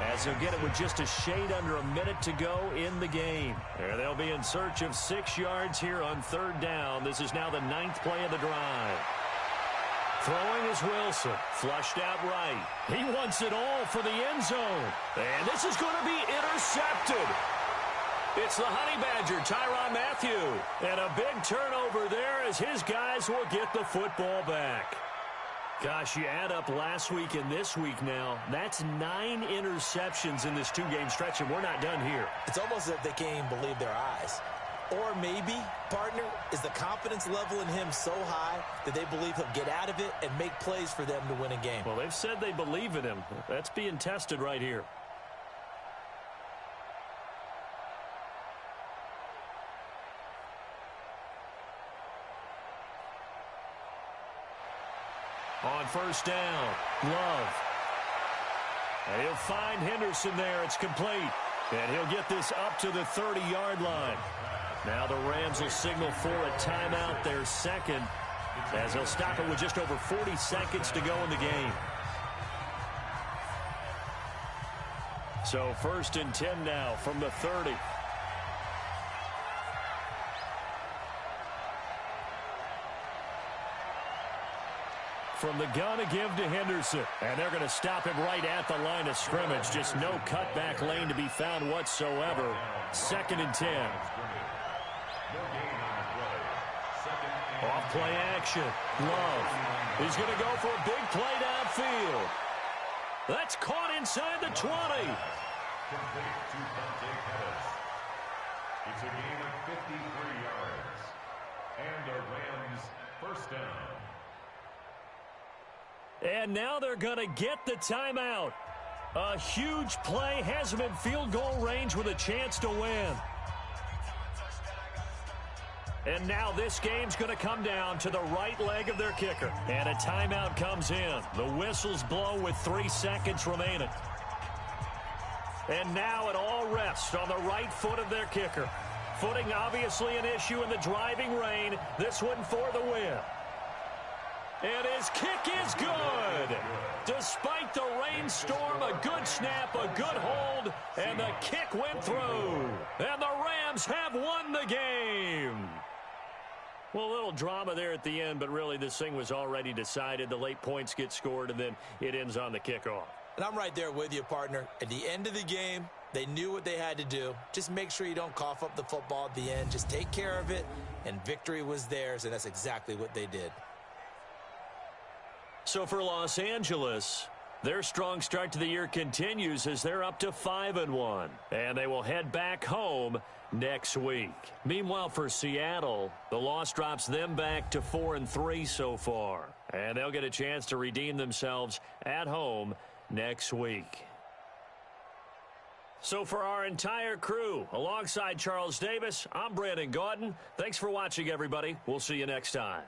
S1: as they'll get it with just a shade under a minute to go in the game. And they'll be in search of 6 yards here on 3rd down. This is now the 9th play of the drive. Throwing is Wilson. Flushed out right. He wants it all for the end zone. And this is going to be intercepted. It's the Honey Badger, Tyrann Mathieu. And a big turnover there as his guys will get the football back. Gosh, you add up last week and this week now, that's 9 interceptions in this 2-game stretch, and we're not done here.
S4: It's almost as if they can't even believe their eyes. Or maybe, partner, is the confidence level in him so high that they believe he'll get out of it and make plays for them to win a game.
S1: Well, they've said they believe in him. That's being tested right here. On first down, Love. And he'll find Henderson there. It's complete. And he'll get this up to the 30-yard line. Now the Rams will signal for a timeout, their 2nd, as they'll stop it with just over 40 seconds to go in the game. So 1st and 10 now from the 30. From the gun, a give to Henderson. And they're going to stop him right at the line of scrimmage. Just no cutback lane to be found whatsoever. 2nd and 10. Off play action. Love. He's going to go for a big play downfield. That's caught inside the 20.
S3: It's a gain of 53 yards. And the Rams first down.
S1: And now they're going to get the timeout. A huge play has them in field goal range with a chance to win. And now this game's going to come down to the right leg of their kicker. And a timeout comes in. The whistles blow with 3 seconds remaining. And now it all rests on the right foot of their kicker. Footing obviously an issue in the driving rain. This one for the win. And his kick is good. Despite the rainstorm, a good snap, a good hold, and the kick went through. And the Rams have won the game. Well, a little drama there at the end, but really this thing was already decided. The late points get scored, and then it ends on the kickoff.
S4: And I'm right there with you, partner. At the end of the game, they knew what they had to do. Just make sure you don't cough up the football at the end. Just take care of it, and victory was theirs, and that's exactly what they did.
S1: So for Los Angeles, their strong start to the year continues as they're up to 5-1. And they will head back home next week. Meanwhile, for Seattle, the loss drops them back to 4-3 so far. And they'll get a chance to redeem themselves at home next week. So for our entire crew, alongside Charles Davis, I'm Brandon Gaudin. Thanks for watching, everybody. We'll see you next time.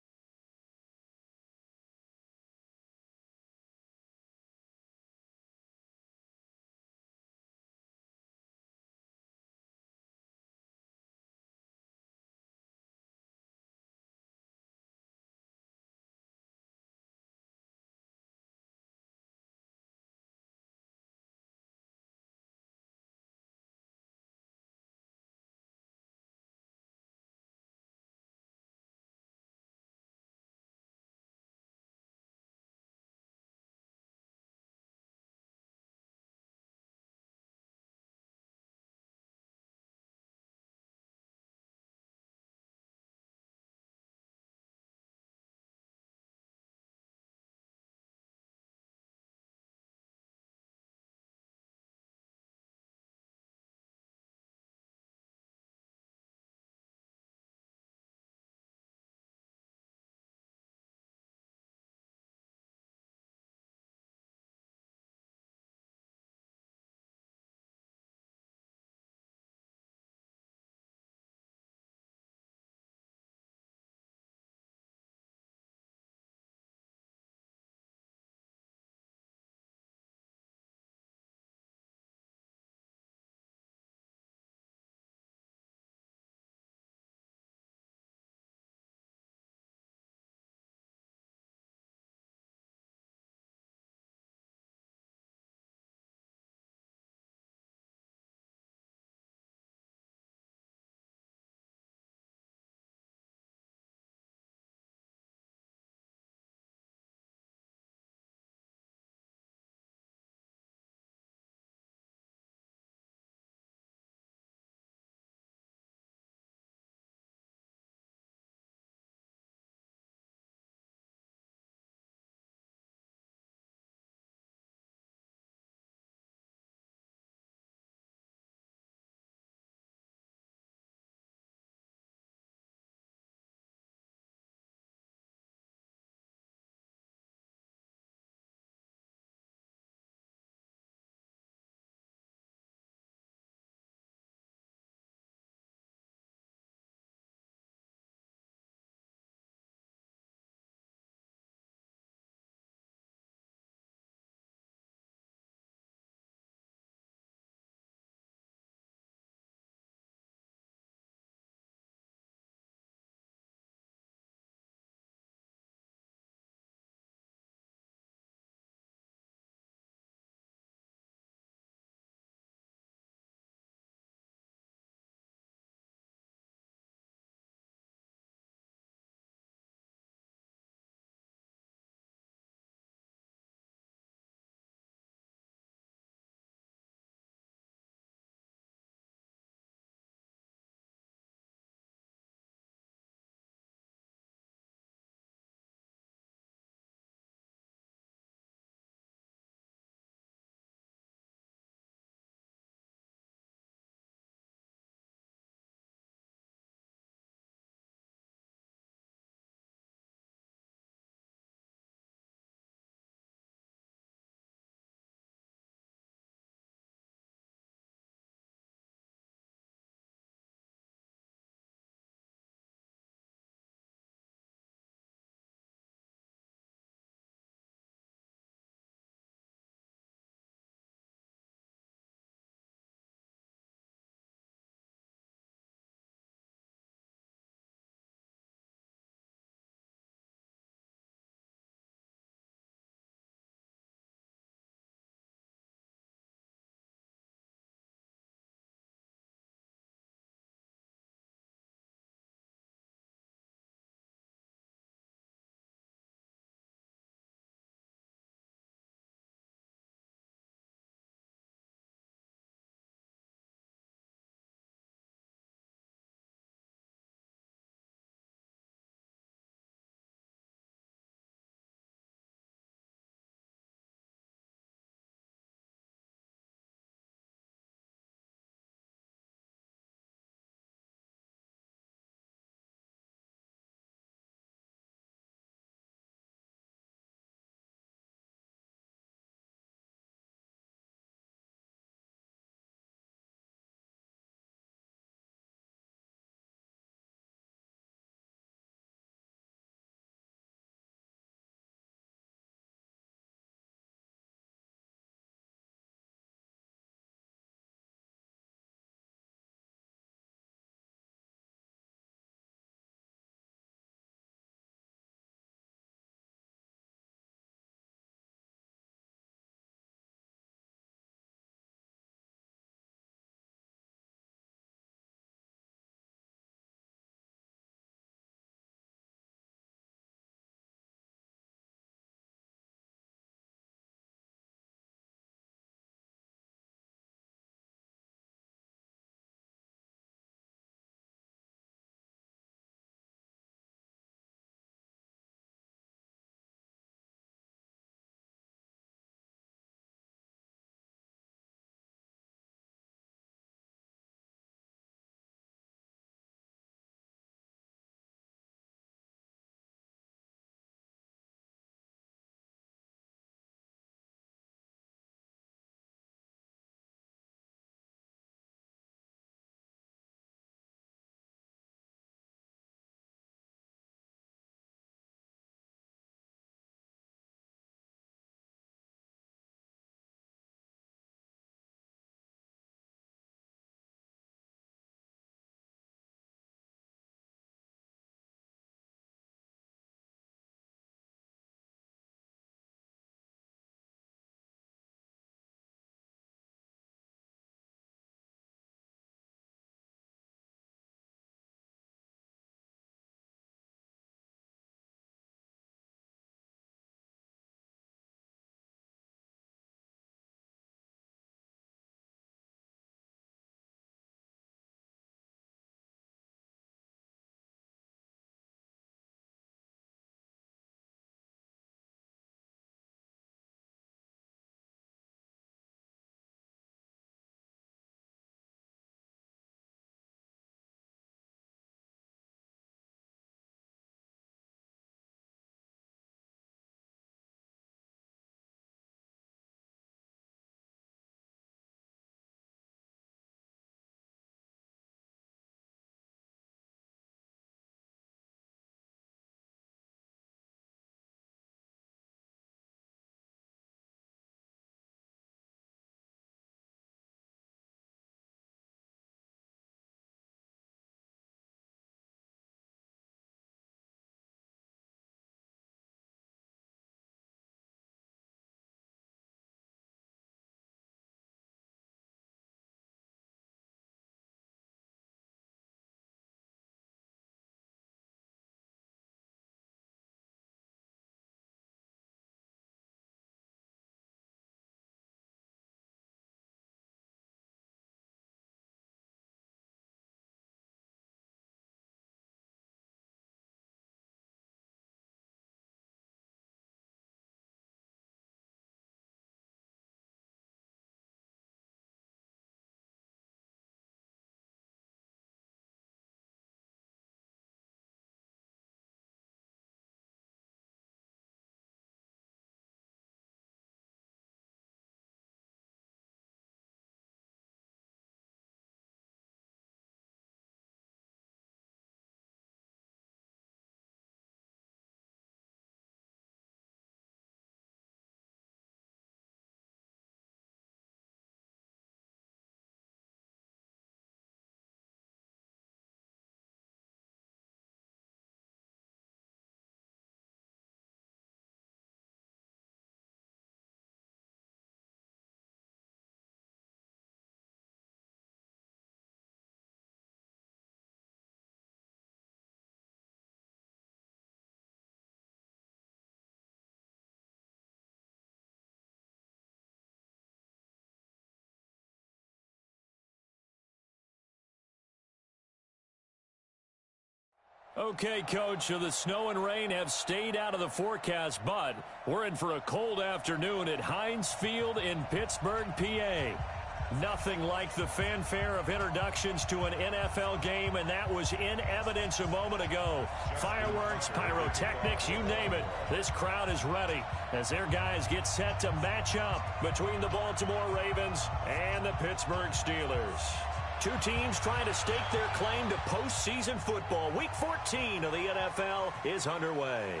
S1: Okay, Coach, so the snow and rain have stayed out of the forecast, but we're in for a cold afternoon at Heinz Field in Pittsburgh, PA. Nothing like the fanfare of introductions to an NFL game, and that was in evidence a moment ago. Fireworks, pyrotechnics, you name it. This crowd is ready as their guys get set to match up between the Baltimore Ravens and the Pittsburgh Steelers. Two teams trying to stake their claim to postseason football. Week 14 of the NFL is underway.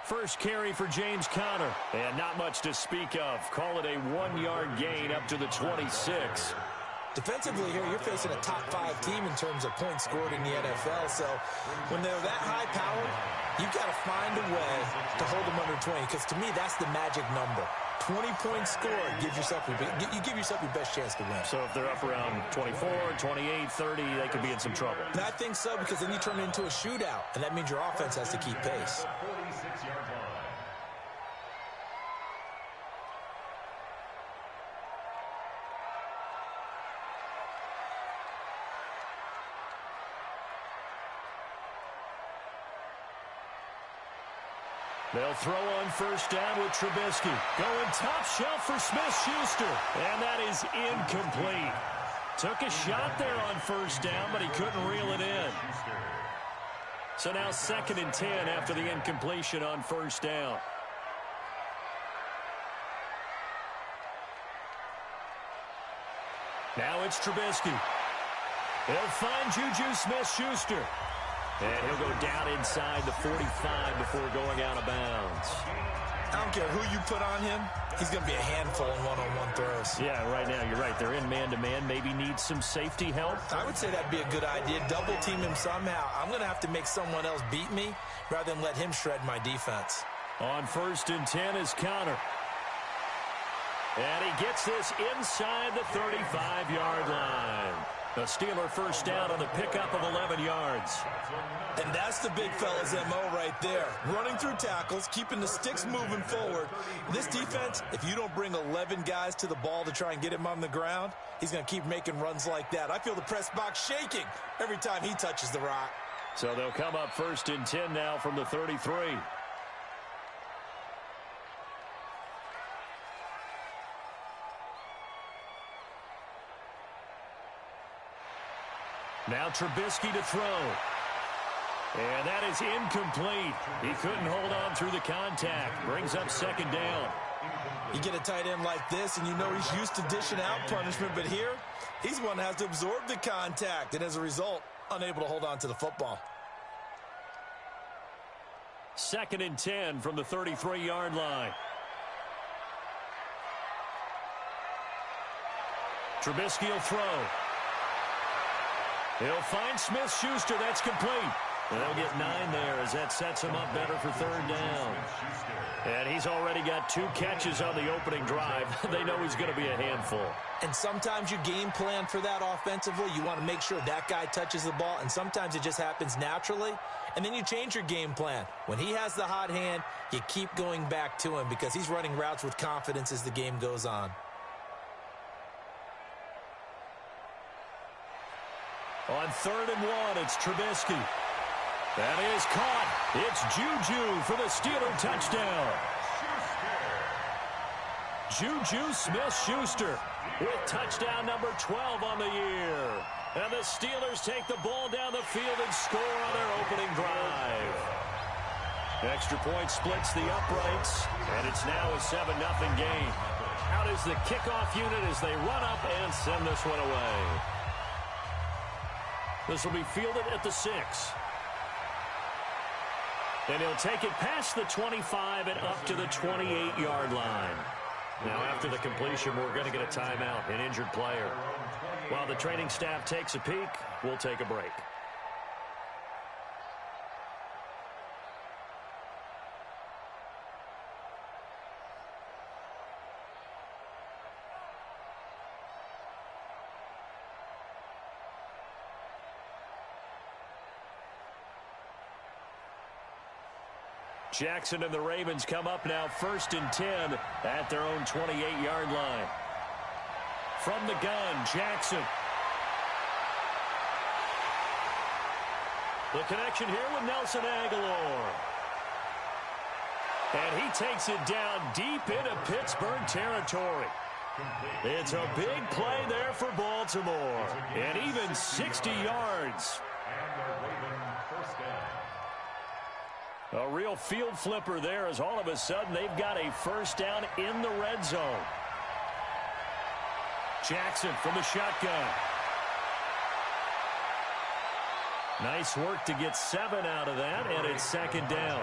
S1: First carry for James Conner, and not much to speak of. Call it a 1-yard gain up to the 26.
S2: Defensively here, you're facing a top 5 team in terms of points scored in the NFL. So when they're that high powered, you've got to find a way to hold them under 20, because to me, that's the magic number. 20 points scored, you give yourself your best chance to win.
S1: So if they're up around 24, 28, 30, they could be in some trouble.
S2: And I think so, because then you turn it into a shootout, and that means your offense has to keep pace.
S1: They'll throw on first down with Trubisky. Going top shelf for Smith-Schuster. And that is incomplete. Took a shot there on first down, but he couldn't reel it in. So now 2nd and 10 after the incompletion on first down. Now it's Trubisky. He'll find Juju Smith-Schuster. And he'll go down inside the 45 before going out of bounds.
S2: I don't care who you put on him. He's going to be a handful in one-on-one throws.
S1: Yeah, right now, you're right. They're in man-to-man. Maybe need some safety help.
S2: I would say that'd be a good idea. Double team him somehow. I'm going to have to make someone else beat me rather than let him shred my defense.
S1: On 1st and 10 is Conner. And he gets this inside the 35-yard line. A Steeler first down on the pickup of 11 yards.
S2: And that's the big fella's MO right there. Running through tackles, keeping the sticks moving forward. This defense, if you don't bring 11 guys to the ball to try and get him on the ground, he's going to keep making runs like that. I feel the press box shaking every time he touches the rock.
S1: So they'll come up 1st and 10 now from the 33. Now Trubisky to throw. And that is incomplete. He couldn't hold on through the contact. Brings up 2nd down.
S2: You get a tight end like this, and you know he's used to dishing out punishment, but here, he's one that has to absorb the contact, and as a result, unable to hold on to the football.
S1: 2nd and 10 from the 33-yard line. Trubisky will throw. He'll find Smith-Schuster. That's complete. And they'll get 9 there as that sets him up better for 3rd down. And he's already got 2 catches on the opening drive. They know he's going to be a handful.
S2: And sometimes you game plan for that offensively. You want to make sure that guy touches the ball, and sometimes it just happens naturally. And then you change your game plan. When he has the hot hand, you keep going back to him because he's running routes with confidence as the game goes on.
S1: On 3rd and 1, it's Trubisky. That is caught. It's Juju for the Steeler touchdown. Juju Smith-Schuster with touchdown number 12 on the year. And the Steelers take the ball down the field and score on their opening drive. Extra point splits the uprights, and it's now a 7-0 game. Out is the kickoff unit as they run up and send this one away. This will be fielded at the 6. And he'll take it past the 25 and up to the 28-yard line. Now, after the completion, we're going to get a timeout, an injured player. While the training staff takes a peek, we'll take a break. Jackson and the Ravens come up now 1st and 10 at their own 28-yard line. From the gun, Jackson. The connection here with Nelson Aguilar. And he takes it down deep into Pittsburgh territory. It's a big play there for Baltimore. And even 60 yards. A real field flipper there as all of a sudden they've got a first down in the red zone. Jackson from the shotgun. Nice work to get 7 out of that, and it's 2nd down.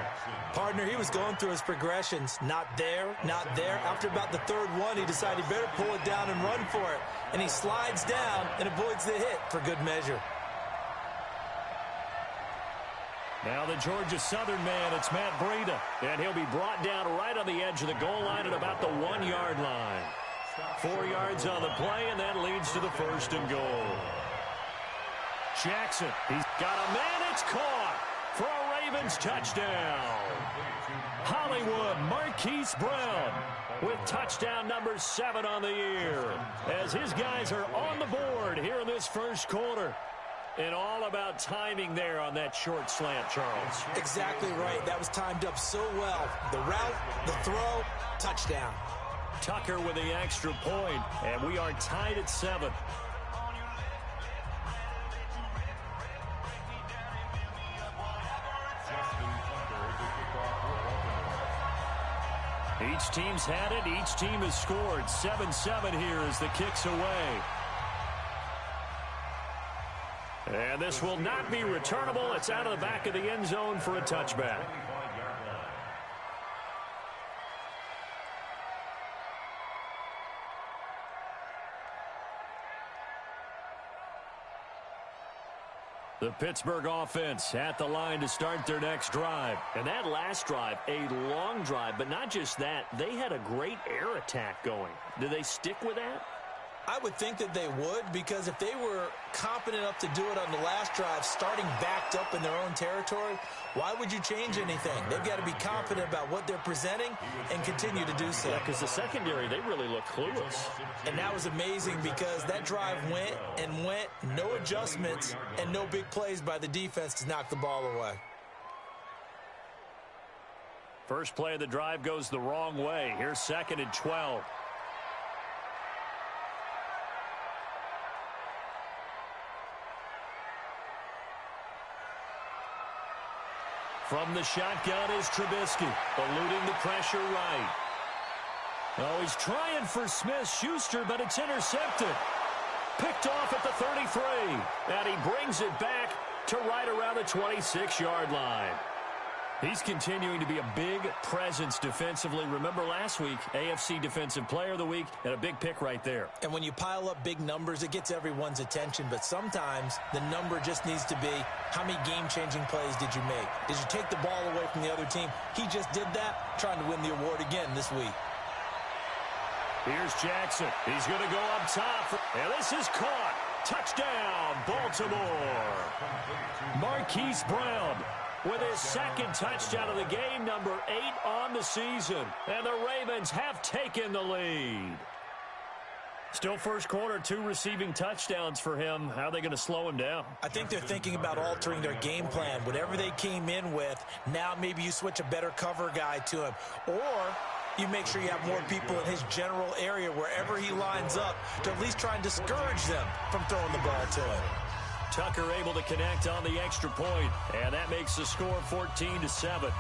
S2: Partner, he was going through his progressions. Not there, not there. After about the 3rd one, he decided he better pull it down and run for it. And he slides down and avoids the hit for good measure.
S1: Now the Georgia Southern man, it's Matt Breida. And he'll be brought down right on the edge of the goal line at about the 1-yard line. 4 yards on the play, and that leads to the 1st and goal. Jackson, he's got a man, it's caught for a Ravens touchdown. Hollywood Marquise Brown with touchdown number 7 on the year as his guys are on the board here in this first quarter. And all about timing there on that short slant, Charles.
S2: Exactly right. That was timed up so well. The route, the throw, touchdown.
S1: Tucker with the extra point, and we are tied at 7. Each team's had it. Each team has scored. 7-7 here as the kick's away. And this will not be returnable. It's out of the back of the end zone for a touchback. The Pittsburgh offense at the line to start their next drive. And that last drive, a long drive, but not just that. They had a great air attack going. Do they stick with that?
S2: I would think that they would, because if they were competent enough to do it on the last drive, starting backed up in their own territory, why would you change anything? They've got to be confident about what they're presenting and continue to do so.
S1: Yeah, because the secondary, they really look clueless.
S2: And that was amazing because that drive went and went, no adjustments, and no big plays by the defense to knock the ball away.
S1: First play of the drive goes the wrong way. Here's 2nd and 12. From the shotgun is Trubisky, eluding the pressure right. Oh, he's trying for Smith-Schuster, but it's intercepted. Picked off at the 33, and he brings it back to right around the 26-yard line. He's continuing to be a big presence defensively. Remember last week, AFC Defensive Player of the Week, and a big pick right there.
S2: And when you pile up big numbers, it gets everyone's attention. But sometimes the number just needs to be, how many game-changing plays did you make? Did you take the ball away from the other team? He just did that, trying to win the award again this week.
S1: Here's Jackson. He's going to go up top. And this is caught. Touchdown, Baltimore. Marquise Brown with his 2nd touchdown of the game, number 8 on the season. And the Ravens have taken the lead. Still first quarter, 2 receiving touchdowns for him. How are they going to slow him down?
S2: I think they're thinking about altering their game plan. Whatever they came in with, now maybe you switch a better cover guy to him. Or you make sure you have more people in his general area wherever he lines up to at least try and discourage them from throwing the ball to him.
S1: Tucker able to connect on the extra point, and that makes the score 14-7.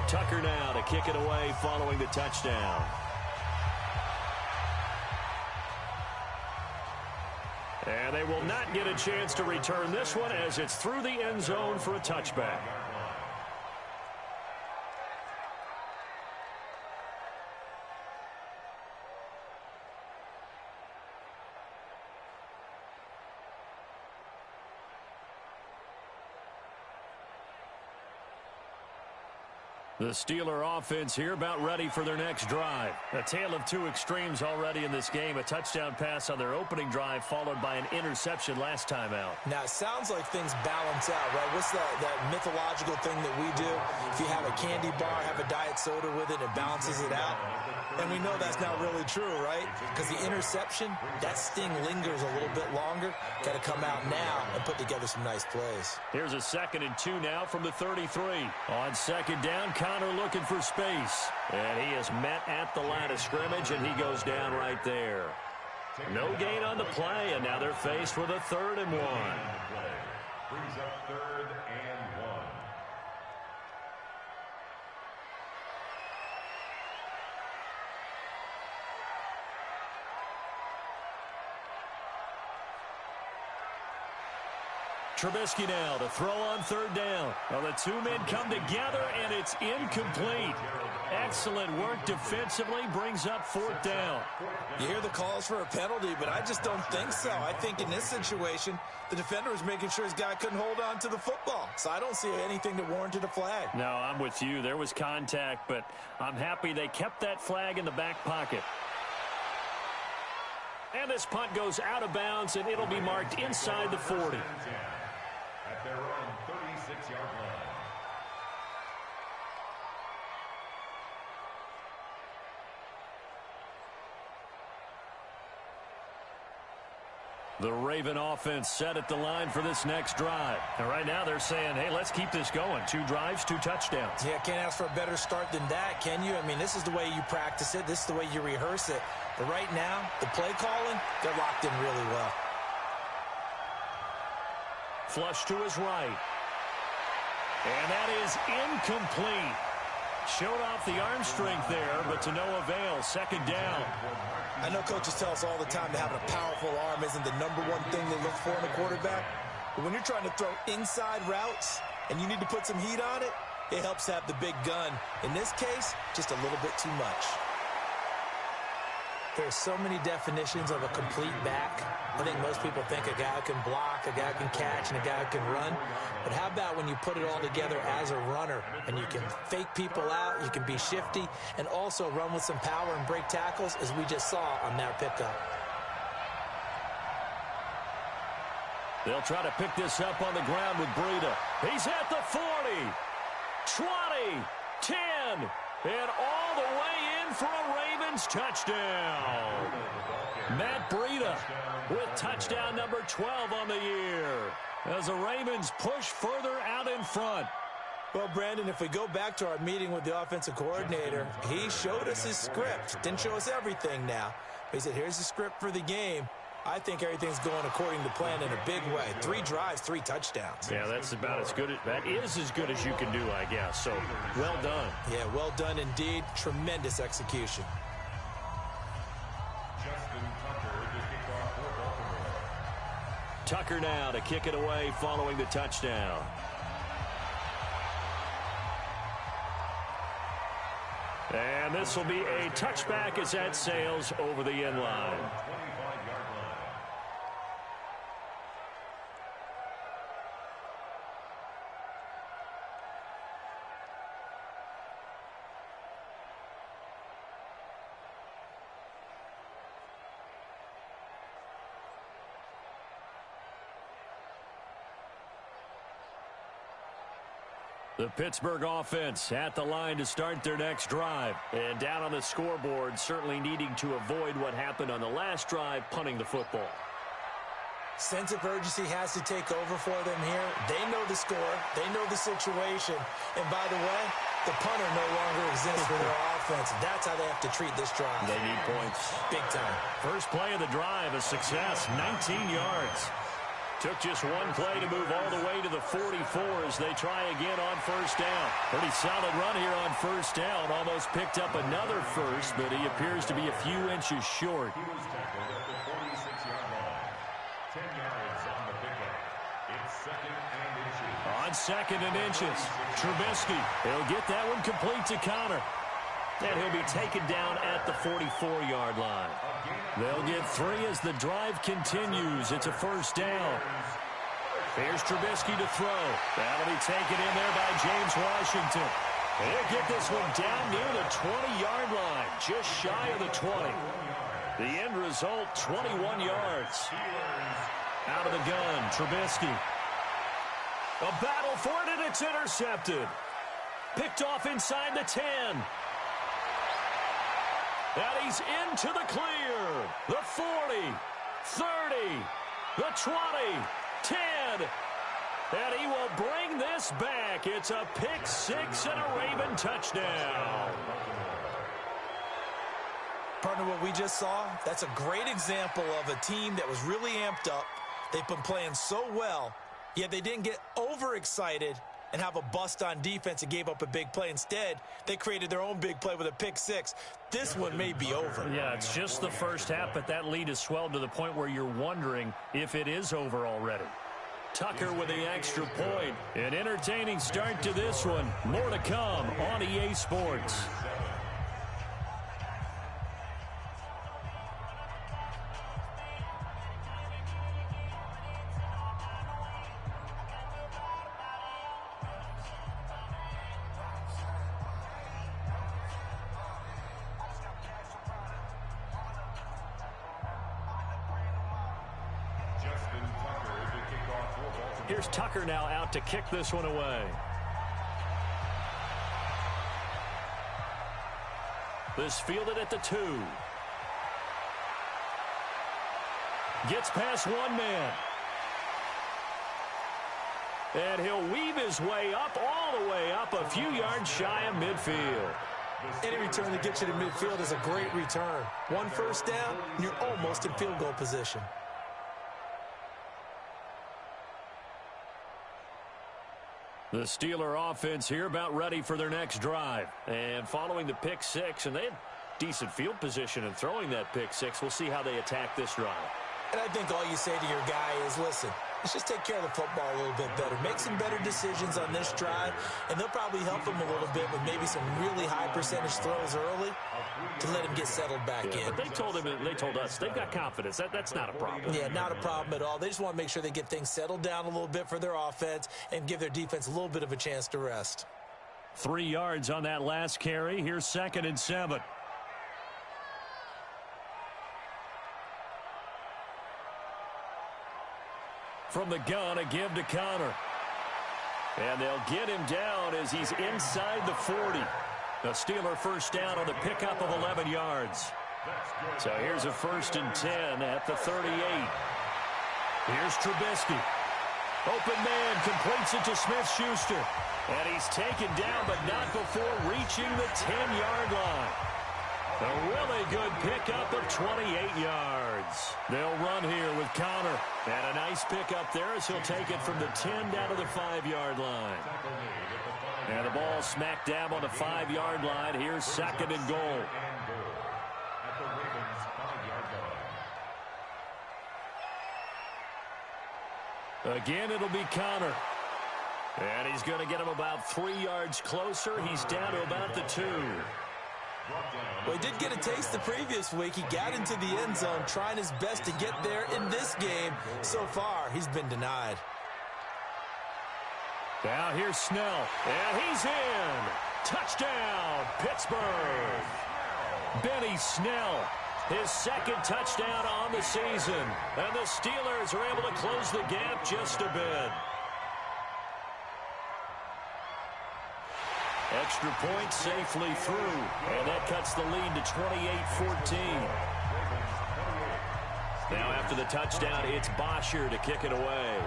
S1: Tucker now to kick it away following the touchdown. And they will not get a chance to return this one as it's through the end zone for a touchback. The Steeler offense here about ready for their next drive. A tale of two extremes already in this game. A touchdown pass on their opening drive followed by an interception last time out.
S2: Now, it sounds like things balance out, right? What's that mythological thing that we do? If you have a candy bar, have a diet soda with it, it balances it out. And we know that's not really true, right? Because the interception, that sting lingers a little bit longer. Got to come out now and put together some nice plays.
S1: Here's a 2nd and 2 now from the 33. On second down, Connor looking for space. And he is met at the line of scrimmage, and he goes down right there. No gain on the play, and now they're faced with a 3rd and 1.
S3: Brings up 3rd and 1.
S1: Trubisky now to throw on 3rd down. Well, the two men come together, and it's incomplete. Excellent work defensively, brings up 4th down.
S2: You hear the calls for a penalty, but I just don't think so. I think in this situation, the defender was making sure his guy couldn't hold on to the football. So I don't see anything that warranted a flag.
S1: No, I'm with you. There was contact, but I'm happy they kept that flag in the back pocket. And this punt goes out of bounds, and it'll be marked inside the 40.
S3: At their own 36-yard line.
S1: The Raven offense set at the line for this next drive. And right now they're saying, hey, let's keep this going. 2 drives, 2 touchdowns.
S2: Yeah, can't ask for a better start than that, can you? I mean, this is the way you practice it. This is the way you rehearse it. But right now, the play calling, they're locked in really well.
S1: Flush to his right. And that is incomplete. Showed off the arm strength there, but to no avail. 2nd down.
S2: I know coaches tell us all the time that having a powerful arm isn't the #1 thing they look for in a quarterback. But when you're trying to throw inside routes and you need to put some heat on it, it helps have the big gun. In this case, just a little bit too much. There's so many definitions of a complete back. I think most people think a guy can block, a guy can catch, and a guy can run. But how about when you put it all together as a runner and you can fake people out, you can be shifty, and also run with some power and break tackles, as we just saw on that pickup.
S1: They'll try to pick this up on the ground with Breida. He's at the 40, 20, 10, and all the way in for a Ravens touchdown. Matt Breida with touchdown number 12 on the year as the Ravens push further out in front.
S2: Well, Brandon, if we go back to our meeting with the offensive coordinator, he showed us his script. Didn't show us everything now. He said, here's the script for the game. I think everything's going according to plan in a big way. 3 drives, 3 touchdowns.
S1: Yeah, that's about as good. That is as good as you can do, I guess. So, well done.
S2: Yeah, well done indeed. Tremendous execution.
S1: Tucker now to kick it away following the touchdown. And this will be a touchback as that sails over the end line. The Pittsburgh offense at the line to start their next drive. And down on the scoreboard, certainly needing to avoid what happened on the last drive, punting the football.
S2: Sense of urgency has to take over for them here. They know the score. They know the situation. And by the way, the punter no longer exists for their offense. That's how they have to treat this drive.
S1: They need points.
S2: Big time.
S1: First play of the drive, a success, 19 yards. Took just one play to move all the way to the 44 as they try again on first down. Pretty solid run here on first down. Almost picked up another first, but he appears to be a few inches short.
S3: He was tackled at the 46-yard line. 10 yards on the pickup. It's 2nd and inches.
S1: On 2nd and inches, Trubisky. He'll get that one complete to Connor. And he'll be taken down at the 44-yard line. They'll get 3 as the drive continues. It's a first down. Here's Trubisky to throw. That'll be taken in there by James Washington. They'll get this one down near the 20-yard line, just shy of the 20. The end result, 21 yards. Out of the gun, Trubisky. A battle for it, and it's intercepted. Picked off inside the 10. And he's into the clear. The 40, 30, the 20, 10. And he will bring this back. It's a pick six and a Raven touchdown.
S2: Partner, what we just saw, that's a great example of a team that was really amped up. They've been playing so well, yet they didn't get overexcited and have a bust on defense and gave up a big play. Instead, they created their own big play with a pick six. This one may be over.
S1: Yeah, it's just the first half, but that lead has swelled to the point where you're wondering if it is over already. Tucker with the extra point. An entertaining start to this one. More to come on EA Sports. Here's Tucker now out to kick this one away. This fielded at the 2. Gets past one man. And he'll weave his way up, all the way up, a few yards shy of midfield.
S2: Any return that gets you to midfield is a great return. One first down, and you're almost in field goal position.
S1: The Steeler offense here about ready for their next drive. And following the pick six, and they had decent field position in throwing that pick six. We'll see how they attack this drive.
S2: And I think all you say to your guy is, listen, let's just take care of the football a little bit better. Make some better decisions on this drive, and they'll probably help him a little bit with maybe some really high percentage throws early to let him get settled back in.
S1: But they told us they've got confidence. That's not a problem.
S2: Yeah, not a problem at all. They just want to make sure they get things settled down a little bit for their offense and give their defense a little bit of a chance to rest.
S1: 3 yards on that last carry. Here's 2nd and 7. From the gun, a give to Connor. And they'll get him down as he's inside the 40. A Steeler first down on the pickup of 11 yards. So here's a 1st and 10 at the 38. Here's Trubisky. Open man, completes it to Smith-Schuster. And he's taken down, but not before reaching the 10-yard line. A really good pickup of 28 yards. They'll run here with Connor. And a nice pickup there as he'll take it from the 10 down to the 5-yard line. And the ball smack dab on the 5-yard line. Here's 2nd and goal. Again, it'll be Connor. And he's going to get him about 3 yards closer. He's down to about the 2.
S2: Well, he did get a taste the previous week. He got into the end zone trying his best to get there in this game. So far, he's been denied.
S1: Now here's Snell. And he's in. Touchdown, Pittsburgh. Benny Snell, his 2nd touchdown on the season. And the Steelers are able to close the gap just a bit. Extra point safely through, and that cuts the lead to 28-14. Now after the touchdown, it's Bosher to kick it away.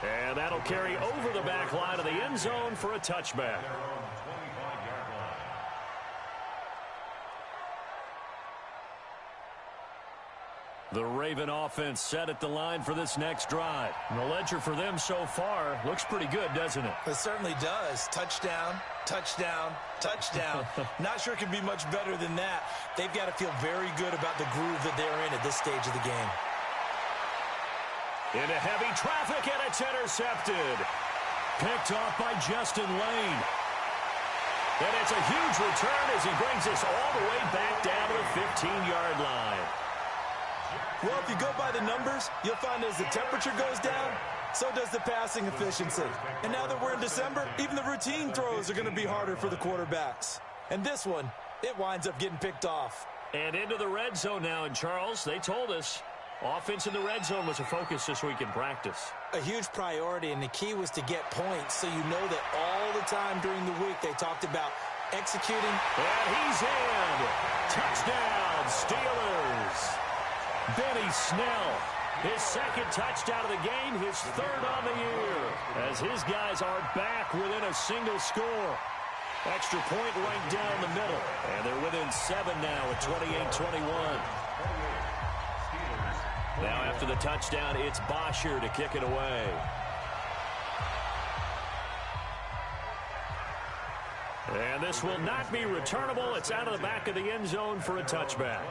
S1: And that'll carry over the back line of the end zone for a touchback. The Raven offense set at the line for this next drive. And the ledger for them so far looks pretty good, doesn't it?
S2: It certainly does. Touchdown, touchdown, touchdown. Not sure it can be much better than that. They've got to feel very good about the groove that they're in at this stage of the game.
S1: Into heavy traffic, and it's intercepted. Picked off by Justin Lane. And it's a huge return as he brings us all the way back down to the 15-yard line.
S2: Well, if you go by the numbers, you'll find as the temperature goes down, So does the passing efficiency. And now that we're in December, even the routine throws are going to be harder for the quarterbacks. And this one, it winds up getting picked off.
S1: And into the red zone now. And Charles, they told us offense in the red zone was a focus this week in practice.
S2: A huge priority, and the key was to get points. So you know that all the time during the week they talked about executing.
S1: And he's in. Touchdown, Steelers. Benny Snell, his second touchdown of the game, his third on the year, as his guys are back within a single score. Extra point right down the middle, and they're within 7 now at 28-21. Now after the touchdown, it's Bosher to kick it away. And this will not be returnable. It's out of the back of the end zone for a touchback.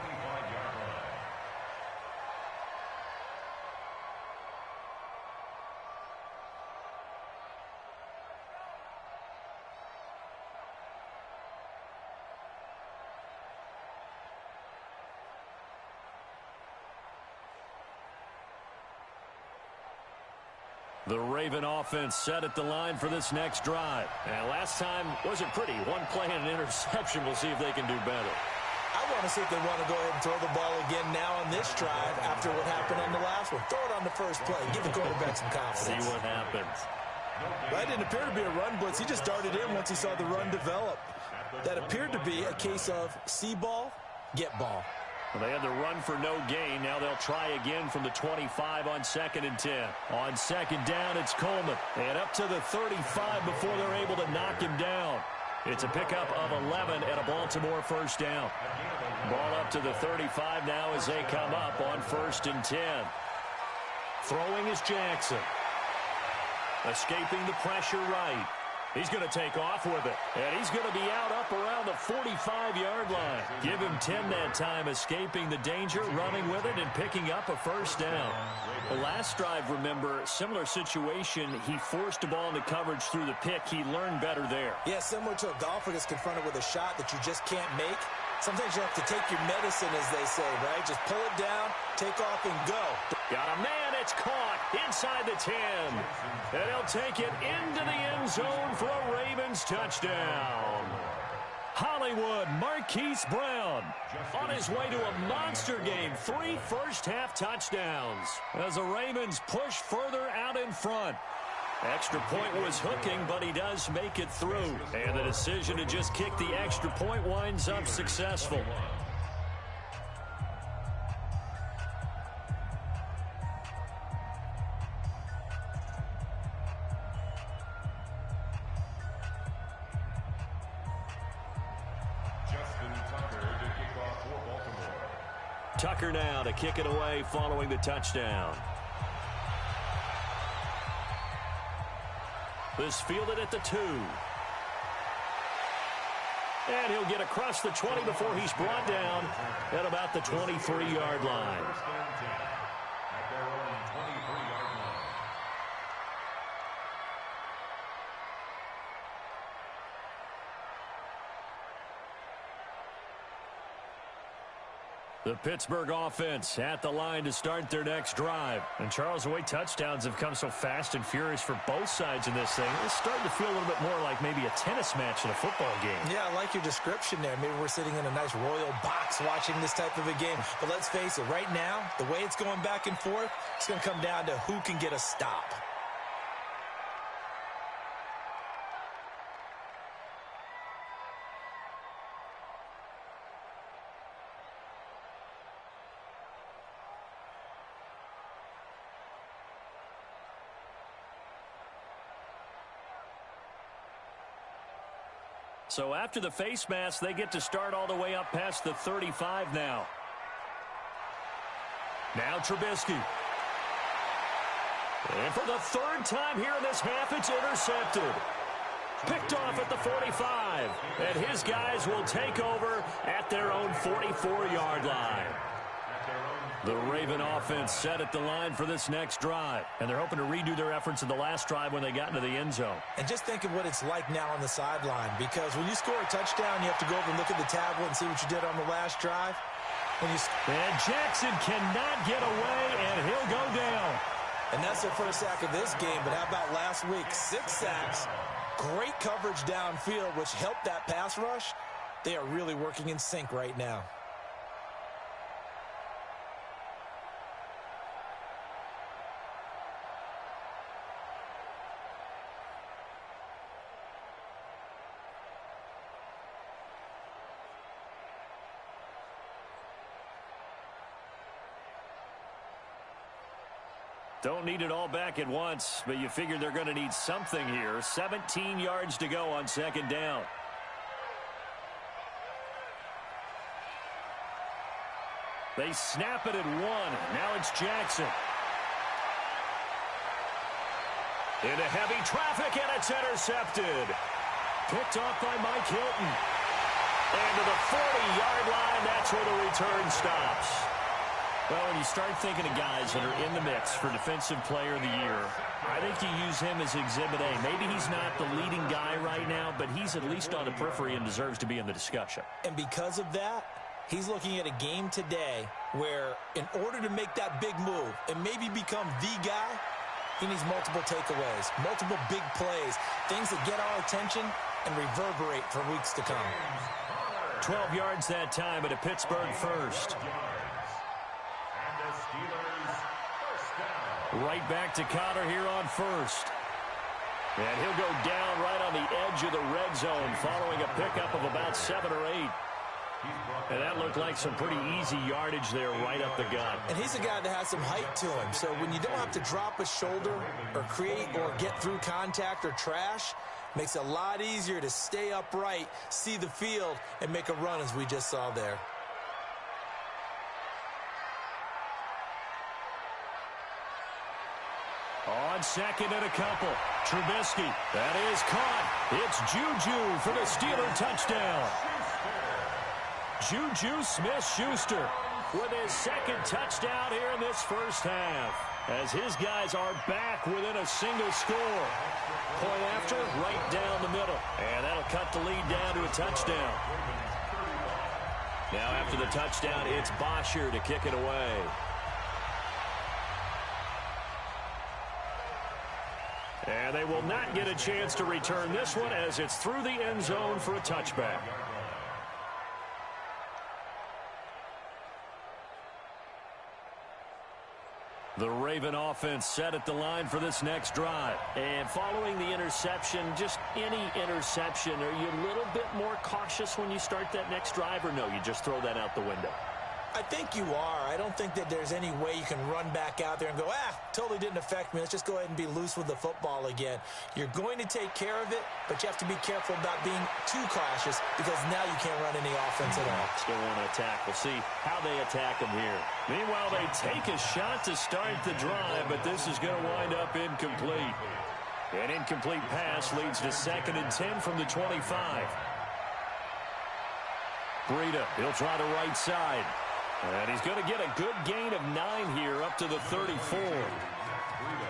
S1: The Raven offense set at the line for this next drive. And last time wasn't pretty. One play and an interception. We'll see if they can do better.
S2: I want to see if they want to go ahead and throw the ball again now on this drive after what happened on the last one. Throw it on the first play. Give the quarterback some confidence.
S1: See what happens.
S2: That didn't appear to be a run blitz. He just darted in once he saw the run develop. That appeared to be a case of see ball, get ball.
S1: Well, they had the run for no gain. Now they'll try again from the 25 on 2nd and 10. On 2nd down, it's Coleman. And up to the 35 before they're able to knock him down. It's a pickup of 11 and a Baltimore first down. Ball up to the 35 now as they come up on 1st and 10. Throwing is Jackson. Escaping the pressure right. He's going to take off with it. And he's going to be out up around the 45-yard line. Give him 10 that time, escaping the danger, running with it, and picking up a first down. The last drive, remember, similar situation. He forced the ball into coverage through the pick. He learned better there.
S2: Yeah, similar to a golfer that's confronted with a shot that you just can't make. Sometimes you have to take your medicine, as they say, right? Just pull it down, take off, and go.
S1: Got a man. It's caught inside the 10. And he'll take it into the end zone for a Ravens touchdown. Hollywood Marquise Brown on his way to a monster game. 3 first-half touchdowns as the Ravens push further out in front. Extra point was hooking, but he does make it through. And the decision to just kick the extra point winds up successful. Tucker now to kick it away following the touchdown. This fielded at the 2. And he'll get across the 20 before he's brought down at about the 23-yard line. The Pittsburgh offense at the line to start their next drive. And Charles, the way touchdowns have come so fast and furious for both sides in this thing, it's starting to feel a little bit more like maybe a tennis match in a football game.
S2: Yeah, I like your description there. Maybe we're sitting in a nice royal box watching this type of a game. But let's face it, right now, the way it's going back and forth, it's going to come down to who can get a stop.
S1: So after the face mask, they get to start all the way up past the 35 now. Now Trubisky. And for the 3rd time here in this half, it's intercepted. Picked off at the 45. And his guys will take over at their own 44-yard line. The Raven offense set at the line for this next drive. And they're hoping to redo their efforts in the last drive when they got into the end zone.
S2: And just think of what it's like now on the sideline. Because when you score a touchdown, you have to go over and look at the tablet and see what you did on the last drive.
S1: And Jackson cannot get away, and he'll go down.
S2: And that's their first sack of this game, but how about last week? 6 sacks, great coverage downfield, which helped that pass rush. They are really working in sync right now.
S1: Don't need it all back at once, but you figure they're going to need something here. 17 yards to go on second down. They snap it at 1. Now it's Jackson. Into heavy traffic, and it's intercepted. Picked off by Mike Hilton. And to the 40-yard line, that's where the return stops. Well, when you start thinking of guys that are in the mix for Defensive Player of the Year, I think you use him as Exhibit A. Maybe he's not the leading guy right now, but he's at least on the periphery and deserves to be in the discussion.
S2: And because of that, he's looking at a game today where in order to make that big move and maybe become the guy, he needs multiple takeaways, multiple big plays, things that get our attention and reverberate for weeks to come.
S1: 12 yards that time at a Pittsburgh first. Right back to Connor here on first. And he'll go down right on the edge of the red zone following a pickup of about 7 or 8. And that looked like some pretty easy yardage there right up the gut.
S2: And he's a guy that has some height to him. So when you don't have to drop a shoulder or create or get through contact or trash, makes it a lot easier to stay upright, see the field, and make a run as we just saw there.
S1: On second and a couple, Trubisky. That is caught. It's Juju for the Steeler touchdown. Juju Smith-Schuster with his second touchdown here in this first half, as his guys are back within a single score. Point after, right down the middle. And that'll cut the lead down to a touchdown. Now after the touchdown, it's Bosher to kick it away. And they will not get a chance to return this one as it's through the end zone for a touchback. The Raven offense set at the line for this next drive. And following the interception, just any interception, are you a little bit more cautious when you start that next drive, or no, you just throw that out the window?
S2: I think you are. I don't think that there's any way you can run back out there and go, totally didn't affect me. Let's just go ahead and be loose with the football again. You're going to take care of it, but you have to be careful about being too cautious because now you can't run any offense at all.
S1: Still want to attack. We'll see how they attack them here. Meanwhile, they take a shot to start the drive, but this is going to wind up incomplete. An incomplete pass leads to 2nd and 10 from the 25. Breida, he'll try the right side. And he's going to get a good gain of 9 here up to the 34.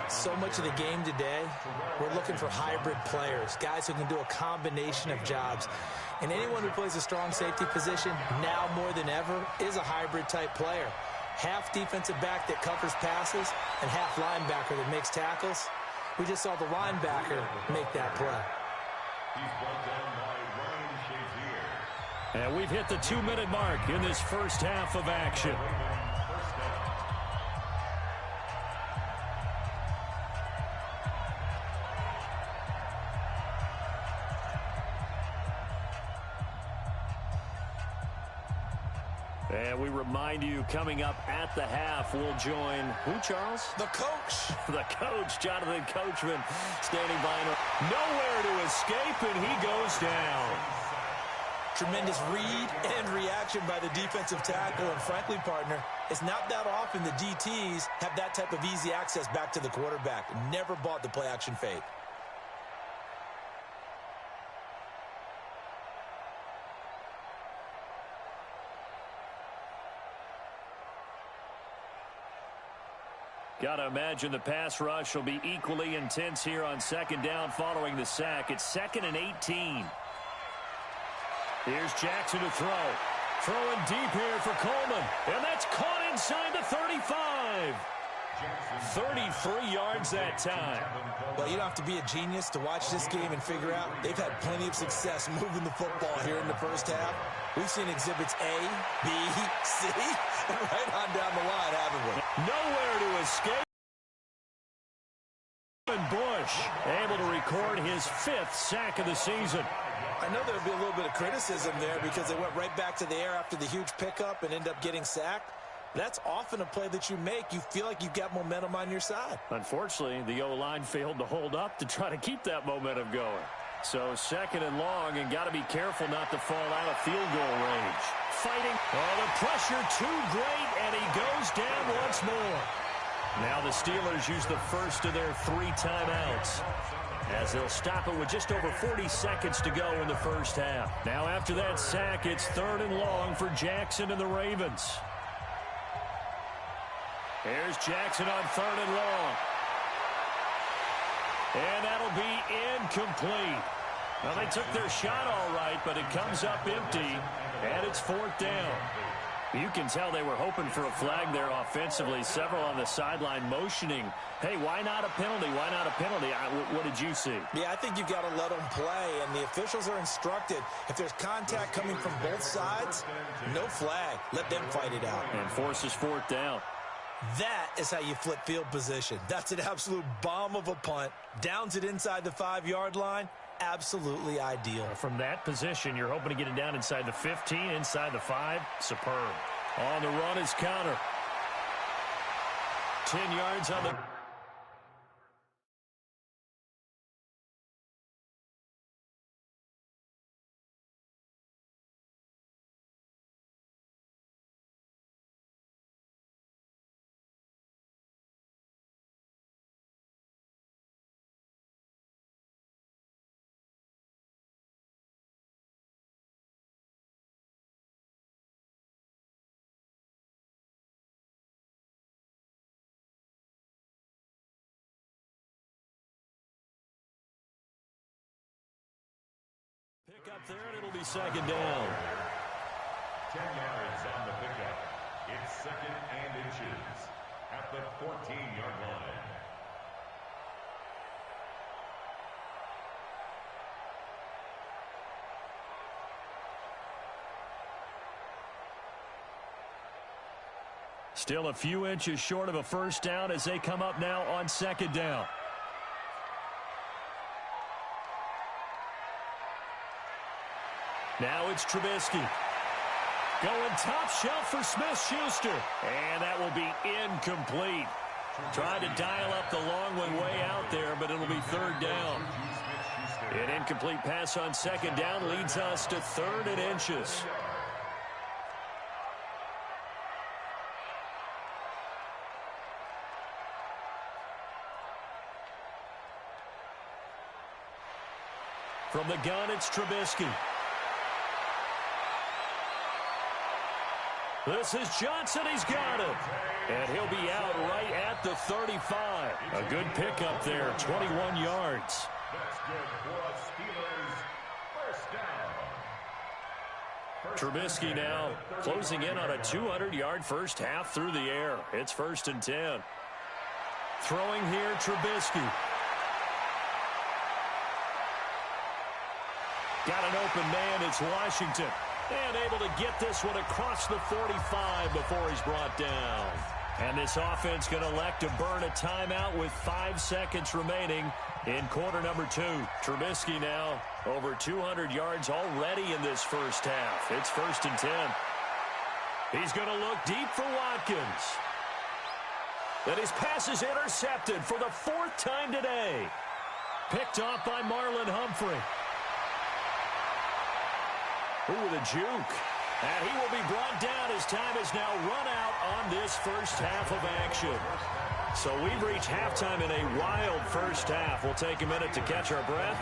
S2: So much of the game today, we're looking for hybrid players, guys who can do a combination of jobs. And anyone who plays a strong safety position, now more than ever, is a hybrid type player. Half defensive back that covers passes and half linebacker that makes tackles. We just saw the linebacker make that play.
S3: He's brought down by Ryan Shazier.
S1: And we've hit the 2-minute mark in this first half of action. And we remind you, coming up at the half, we'll join who, Charles?
S2: The coach.
S1: The coach, Jonathan Coachman, standing by. Nowhere to escape, and he goes down.
S2: Tremendous read and reaction by the defensive tackle. And frankly, partner, it's not that often the DTs have that type of easy access back to the quarterback. Never bought the play-action fake.
S1: Got to imagine the pass rush will be equally intense here on second down following the sack. It's 2nd and 18. Here's Jackson to throw. Throwing deep here for Coleman. And that's caught inside the 35. 33 yards that time.
S2: Well, you don't have to be a genius to watch this game and figure out they've had plenty of success moving the football here in the first half. We've seen exhibits A, B, C, and right on down the line, haven't we?
S1: Nowhere to escape. Bush able to record his 5th sack of the season.
S2: I know there'll be a little bit of criticism there because they went right back to the air after the huge pickup and end up getting sacked. That's often a play that you make. You feel like you've got momentum on your side.
S1: Unfortunately, the O-line failed to hold up to try to keep that momentum going. So 2nd and long, and got to be careful not to fall out of field goal range. Fighting. Oh, the pressure too great, and he goes down once more. Now the Steelers use the first of their 3 timeouts, as they'll stop it with just over 40 seconds to go in the first half. Now after that sack, it's 3rd and long for Jackson and the Ravens. Here's Jackson on 3rd and long. And that'll be incomplete. Well, they took their shot all right, but it comes up empty, and it's 4th down. You can tell they were hoping for a flag there offensively. Several on the sideline motioning, hey, why not a penalty? Why not a penalty? What did you see?
S2: Yeah, I think you've got to let them play, and the officials are instructed, if there's contact coming from both sides, no flag. Let them fight it out.
S1: And forces 4th down.
S2: That is how you flip field position. That's an absolute bomb of a punt. Downs it inside the 5-yard line. Absolutely ideal.
S1: From that position, you're hoping to get it down inside the 15, inside the 5. Superb. On the run is counter. 10 yards on the... Pick up there, and it'll be 2nd down.
S3: 10 yards on the pickup. It's 2nd and inches at the 14-yard line.
S1: Still a few inches short of a first down as they come up now on 2nd down. Now it's Trubisky. Going top shelf for Smith-Schuster. And that will be incomplete. Trying to dial up the long one way out there, but it'll be 3rd down. An incomplete pass on 2nd down leads us to 3rd and inches. From the gun, it's Trubisky. This is Johnson. He's got it. And he'll be out right at the 35. A good pickup there, 21 yards.
S3: That's good for Steelers. First down.
S1: Trubisky now closing in on a 200-yard first half through the air. It's 1st and 10. Throwing here, Trubisky. Got an open man. It's Washington. And able to get this one across the 45 before he's brought down. And this offense going to elect to burn a timeout with 5 seconds remaining in quarter number 2. Trubisky now over 200 yards already in this first half. It's 1st and 10. He's going to look deep for Watkins. And his pass is intercepted for the 4th time today. Picked off by Marlon Humphrey. Ooh, with a juke. And he will be brought down as time is now run out on this first half of action. So we've reached halftime in a wild first half. We'll take a minute to catch our breath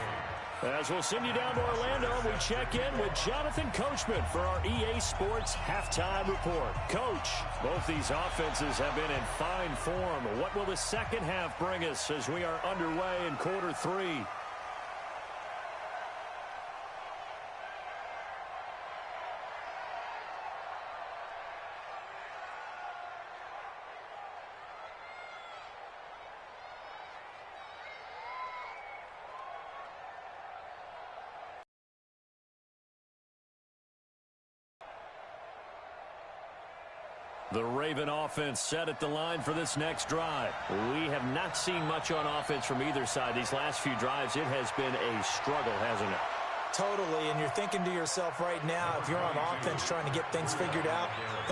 S1: as we'll send you down to Orlando. We check in with Jonathan Coachman for our EA Sports Halftime Report. Coach, both these offenses have been in fine form. What will the second half bring us as we are underway in quarter 3? The Raven offense set at the line for this next drive.
S5: We have not seen much on offense from either side. These last few drives, it has been a struggle, hasn't it?
S2: Totally, and you're thinking to yourself right now, if you're on offense trying to get things figured out,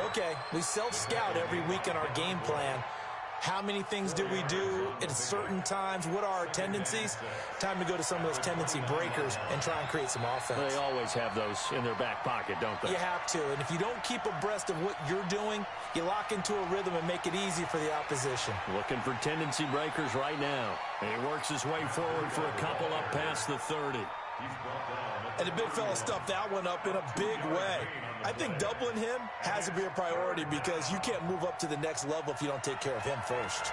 S2: okay, we self-scout every week in our game plan. How many things do we do at certain times? What are our tendencies? Time to go to some of those tendency breakers and try and create some offense.
S5: They always have those in their back pocket, don't they?
S2: You have to, and if you don't keep abreast of what you're doing, you lock into a rhythm and make it easy for the opposition.
S5: Looking for tendency breakers right now.
S1: He works his way forward for a couple up past the 30.
S2: And the big fella stuffed that one up in a big way. I think doubling him has to be a priority because you can't move up to the next level if you don't take care of him first.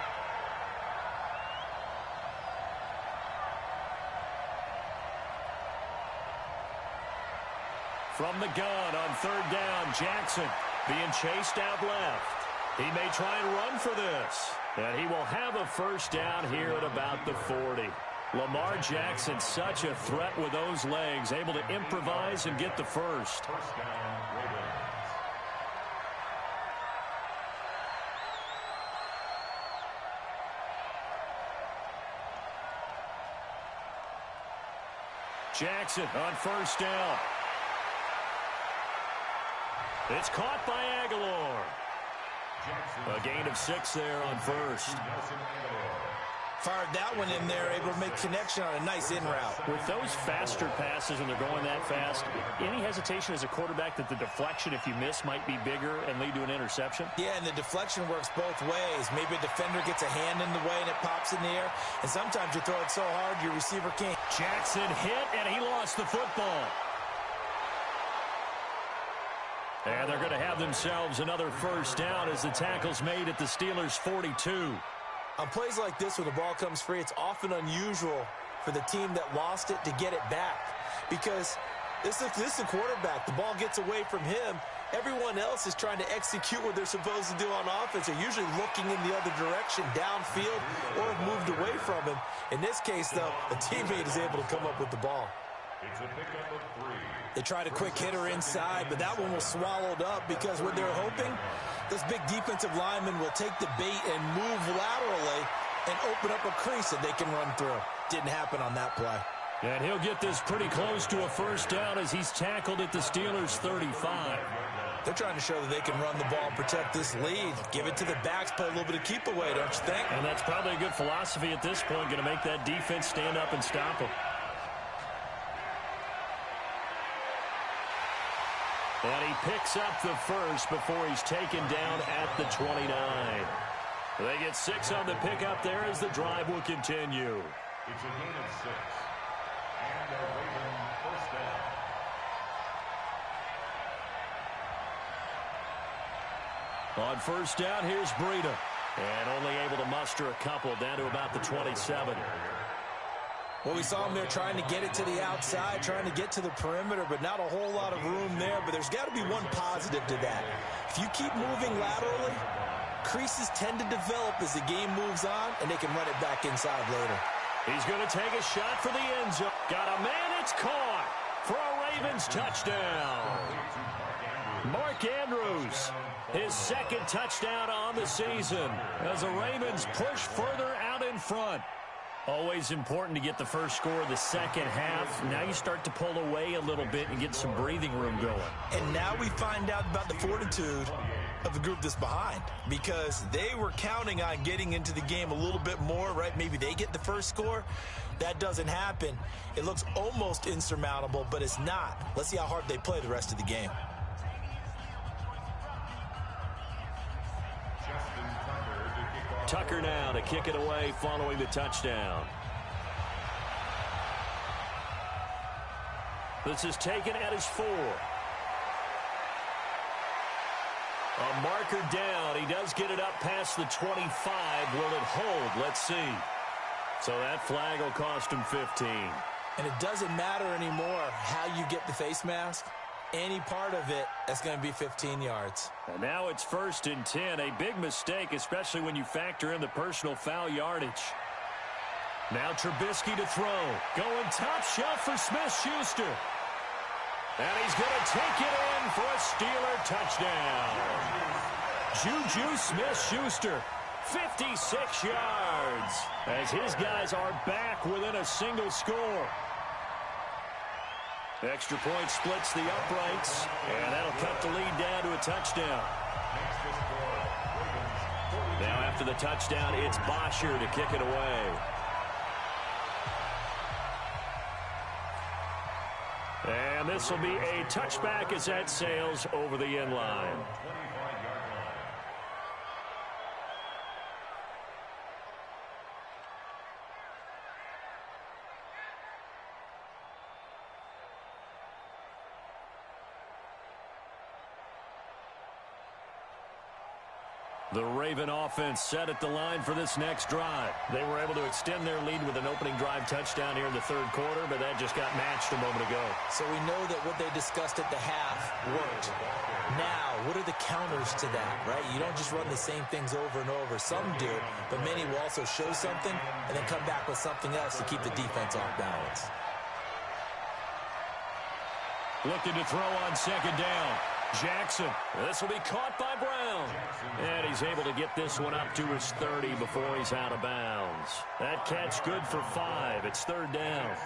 S1: From the gun on third down, Jackson being chased out left. He may try and run for this. And he will have a first down here at about the 40. Lamar Jackson, such a threat with those legs, able to improvise and get the first.
S3: First down, Ravens.
S1: Jackson on first down. It's caught by Aguilar. A gain of 6 there on first.
S2: Fired that one in there, able to make connection on a nice in route.
S5: With those faster passes when they're going that fast, any hesitation as a quarterback that the deflection, if you miss, might be bigger and lead to an interception?
S2: Yeah, and the deflection works both ways. Maybe a defender gets a hand in the way and it pops in the air. And sometimes you throw it so hard your receiver can't.
S1: Jackson hit, and he lost the football. And they're going to have themselves another first down as the tackle's made at the Steelers' 42.
S2: On plays like this where the ball comes free, it's often unusual for the team that lost it to get it back. Because this is a quarterback. The ball gets away from him. Everyone else is trying to execute what they're supposed to do on offense. They're usually looking in the other direction, downfield, or have moved away from him. In this case, though, a teammate is able to come up with the ball.
S3: It's a pickup of 3.
S2: They tried a quick hitter inside, but that one was swallowed up because what they're hoping, this big defensive lineman will take the bait and move laterally and open up a crease that they can run through. Didn't happen on that play.
S1: And he'll get this pretty close to a first down as he's tackled at the Steelers' 35.
S2: They're trying to show that they can run the ball and protect this lead. Give it to the backs, play a little bit of keep away, don't you think?
S1: And that's probably a good philosophy at this point, going to make that defense stand up and stop him. And he picks up the first before he's taken down at the 29. They get 6 on the pickup there as the drive will continue.
S3: It's a gain of 6. And a Raven first down.
S1: On first down, here's Breida. And only able to muster a couple down to about the 27.
S2: Well, we saw him there trying to get it to the outside, trying to get to the perimeter, but not a whole lot of room there. But there's got to be one positive to that. If you keep moving laterally, creases tend to develop as the game moves on, and they can run it back inside later.
S1: He's going to take a shot for the end zone. Got a man, it's caught for a Ravens touchdown. Mark Andrews, his second touchdown on the season as the Ravens push further out in front. Always important to get the first score of the second half. Now you start to pull away a little bit and get some breathing room going.
S2: And now we find out about the fortitude of the group that's behind, because they were counting on getting into the game a little bit more, right? Maybe they get the first score. That doesn't happen. It looks almost insurmountable, but it's not. Let's see how hard they play the rest of the game.
S1: Tucker now to kick it away following the touchdown. This is taken at his 4. A marker down. He does get it up past the 25. Will it hold? Let's see. So that flag will cost him 15.
S2: And it doesn't matter anymore how you get the face mask. Any part of it, that's going to be 15 yards.
S1: And now it's 1st and 10. A big mistake, especially when you factor in the personal foul yardage. Now Trubisky to throw. Going top shelf for Smith-Schuster. And he's going to take it in for a Steeler touchdown. Juju Smith-Schuster, 56 yards, as his guys are back within a single score. Extra point splits the uprights, and that'll cut the lead down to a touchdown. Now after the touchdown, it's Bosher to kick it away. And this will be a touchback as that sails over the end line. The Raven offense set at the line for this next drive. They were able to extend their lead with an opening drive touchdown here in the third quarter, but that just got matched a moment ago.
S2: So we know that what they discussed at the half worked. Now, what are the counters to that, right? You don't just run the same things over and over. Some do, but many will also show something and then come back with something else to keep the defense off balance.
S1: Looking to throw on second down. Jackson. This will be caught by Brown. And he's able to get this one up to his 30 before he's out of bounds. That catch good for 5. It's third down.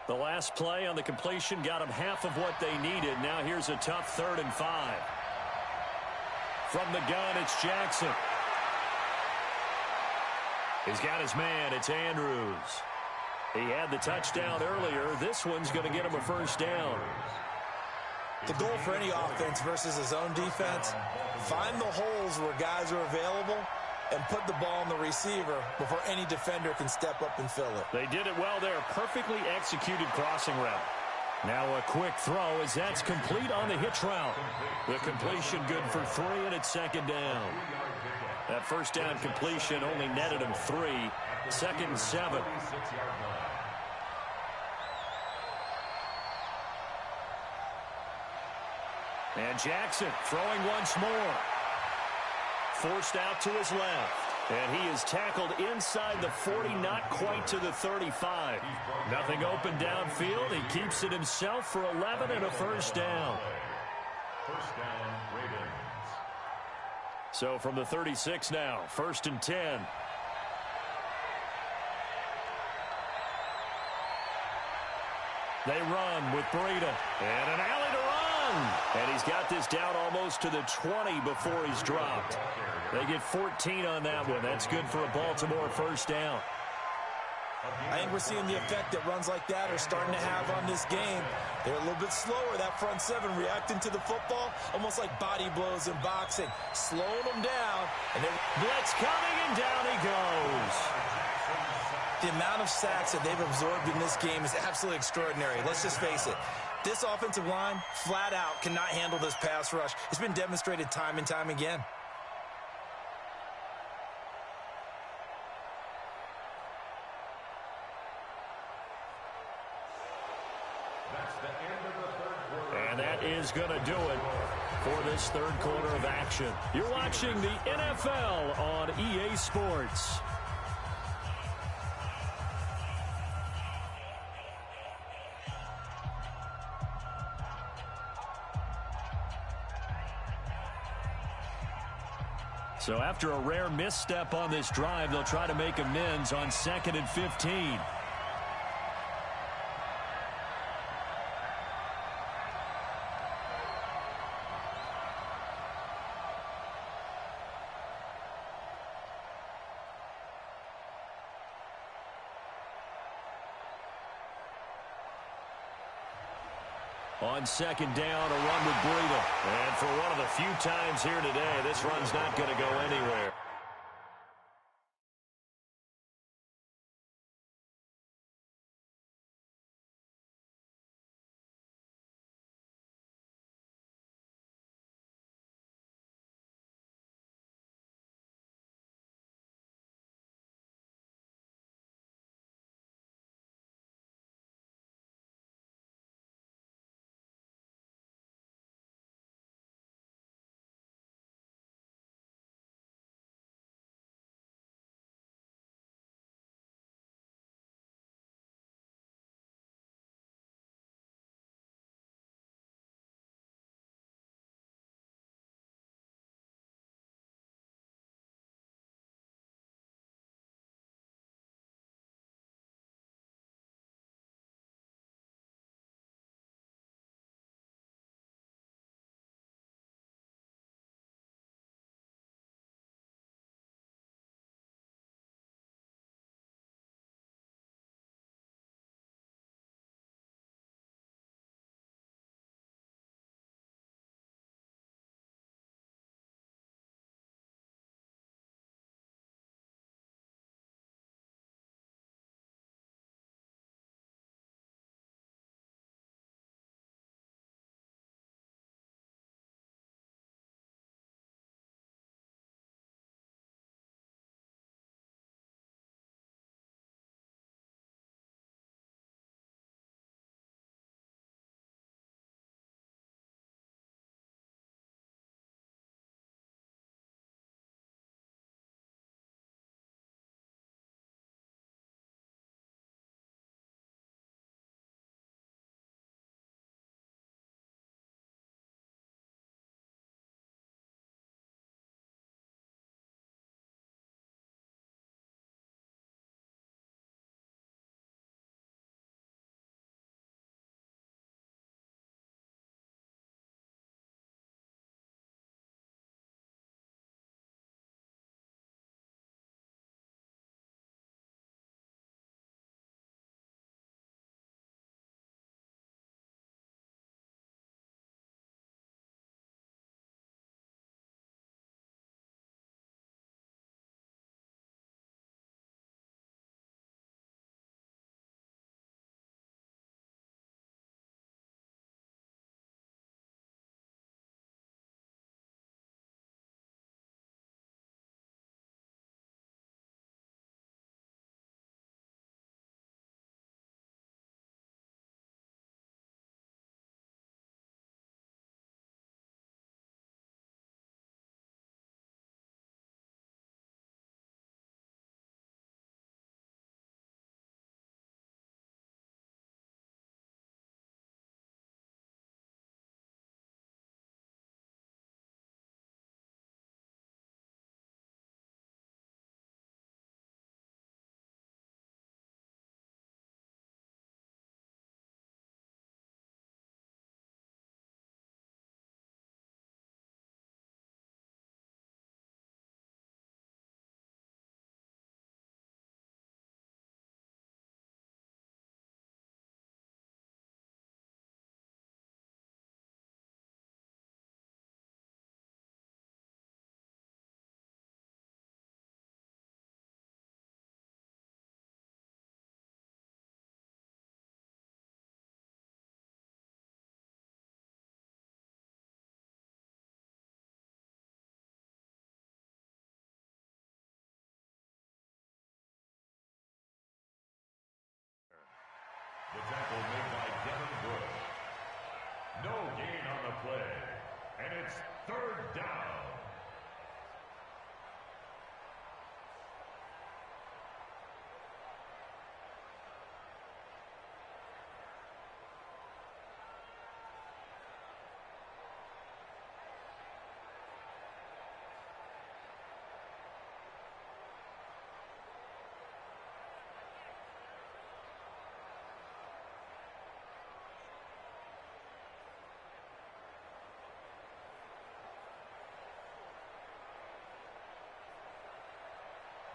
S1: The last play on the completion got him half of what they needed. Now here's a tough 3rd and 5. From the gun, it's Jackson. He's got his man. It's Andrews. He had the touchdown earlier. This one's going to get him a first down.
S2: The goal for any offense versus his own defense, find the holes where guys are available and put the ball on the receiver before any defender can step up and fill it.
S1: They did it well there. Perfectly executed crossing route. Now a quick throw as that's complete on the hitch route. The completion good for 3, and it's second down. That first down completion only netted him 3. 2nd and 7. And Jackson throwing once more. Forced out to his left. And he is tackled inside the 40, not quite to the 35. Nothing open downfield. He keeps it himself for 11 and a first down.
S3: First down, Ravens.
S1: So from the 36 now, 1st and 10. They run with Breida. And an alley to run. And he's got this down almost to the 20 before he's dropped. They get 14 on that one. That's good for a Baltimore first down.
S2: I think we're seeing the effect that runs like that are starting to have on this game. They're a little bit slower, that front 7, reacting to the football, almost like body blows in boxing, slowing them down. And then
S1: blitz coming, and down he goes.
S2: The amount of sacks that they've absorbed in this game is absolutely extraordinary. Let's just face it. This offensive line, flat out, cannot handle this pass rush. It's been demonstrated time and time again.
S1: And that is going to do it for this third quarter of action. You're watching the NFL on EA Sports. So after a rare misstep on this drive, they'll try to make amends on 2nd and 15. On 2nd down, a run with Breida. And for one of the few times here today, this run's not going to go anywhere.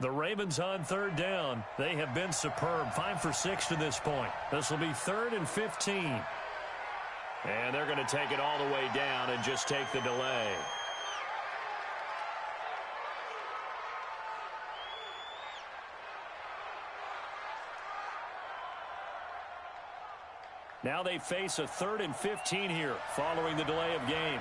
S1: The Ravens on third down. They have been superb. 5 for 6 to this point. This will be 3rd and 15. And they're going to take it all the way down and just take the delay. Now they face a 3rd and 15 here following the delay of game.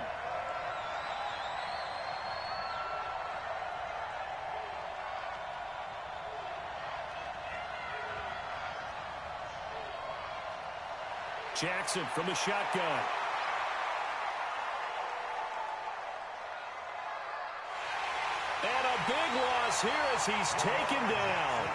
S1: Jackson from the shotgun. And a big loss here as he's taken down.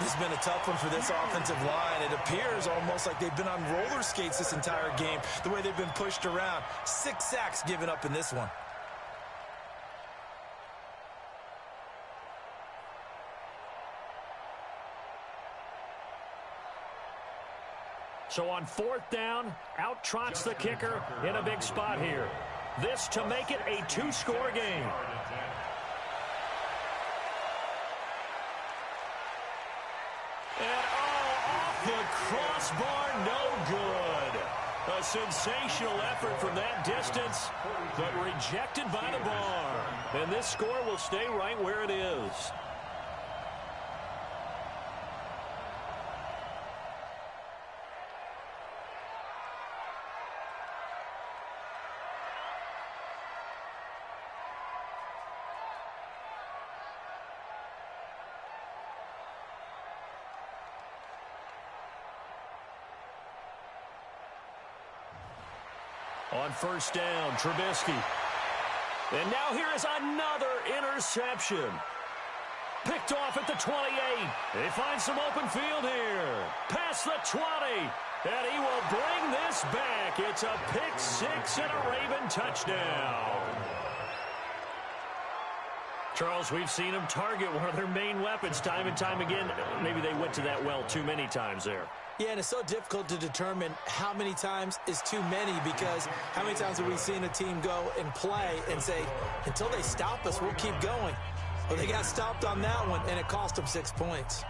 S2: This has been a tough one for this offensive line. It appears almost like they've been on roller skates this entire game, the way they've been pushed around. 6 sacks given up in this one.
S1: So on 4th down, out trots the kicker in a big spot here. This to make it a 2-score game. And off the crossbar, no good. A sensational effort from that distance, but rejected by the bar. And this score will stay right where it is. On 1st down, Trubisky. And now here is another interception. Picked off at the 28. They find some open field here. Past the 20. And he will bring this back. It's a pick 6 and a Raven touchdown. Charles, we've seen them target one of their main weapons time and time again. Maybe they went to that well too many times there.
S2: Yeah, and it's so difficult to determine how many times is too many, because how many times have we seen a team go and play and say, until they stop us, we'll keep going. Well, they got stopped on that one, and it cost them 6 points.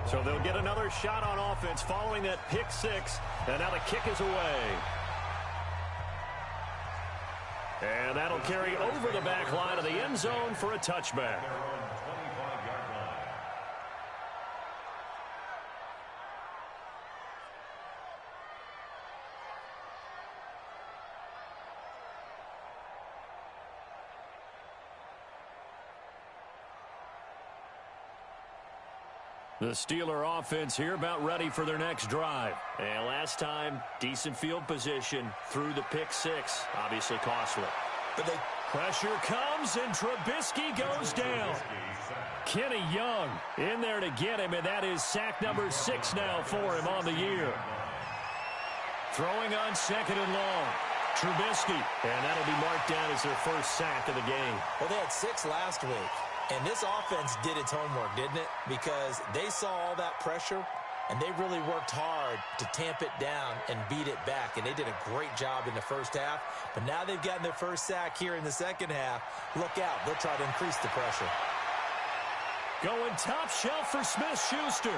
S1: So they'll get another shot on offense following that pick 6, and now the kick is away. And that'll carry over the back line of the end zone for a touchback. The Steeler offense here about ready for their next drive. And last time, decent field position through the pick 6. Obviously costly.
S2: But
S1: pressure comes, and Trubisky goes down. Kenny Young in there to get him, and that is sack number 6 now for him on the year. Throwing on 2nd and long. Trubisky, and that'll be marked down as their first sack of the game.
S2: Well, they had 6 last week. And this offense did its homework, didn't it? Because they saw all that pressure, and they really worked hard to tamp it down and beat it back. And they did a great job in the first half. But now they've gotten their first sack here in the second half. Look out. They'll try to increase the pressure.
S1: Going top shelf for Smith-Schuster.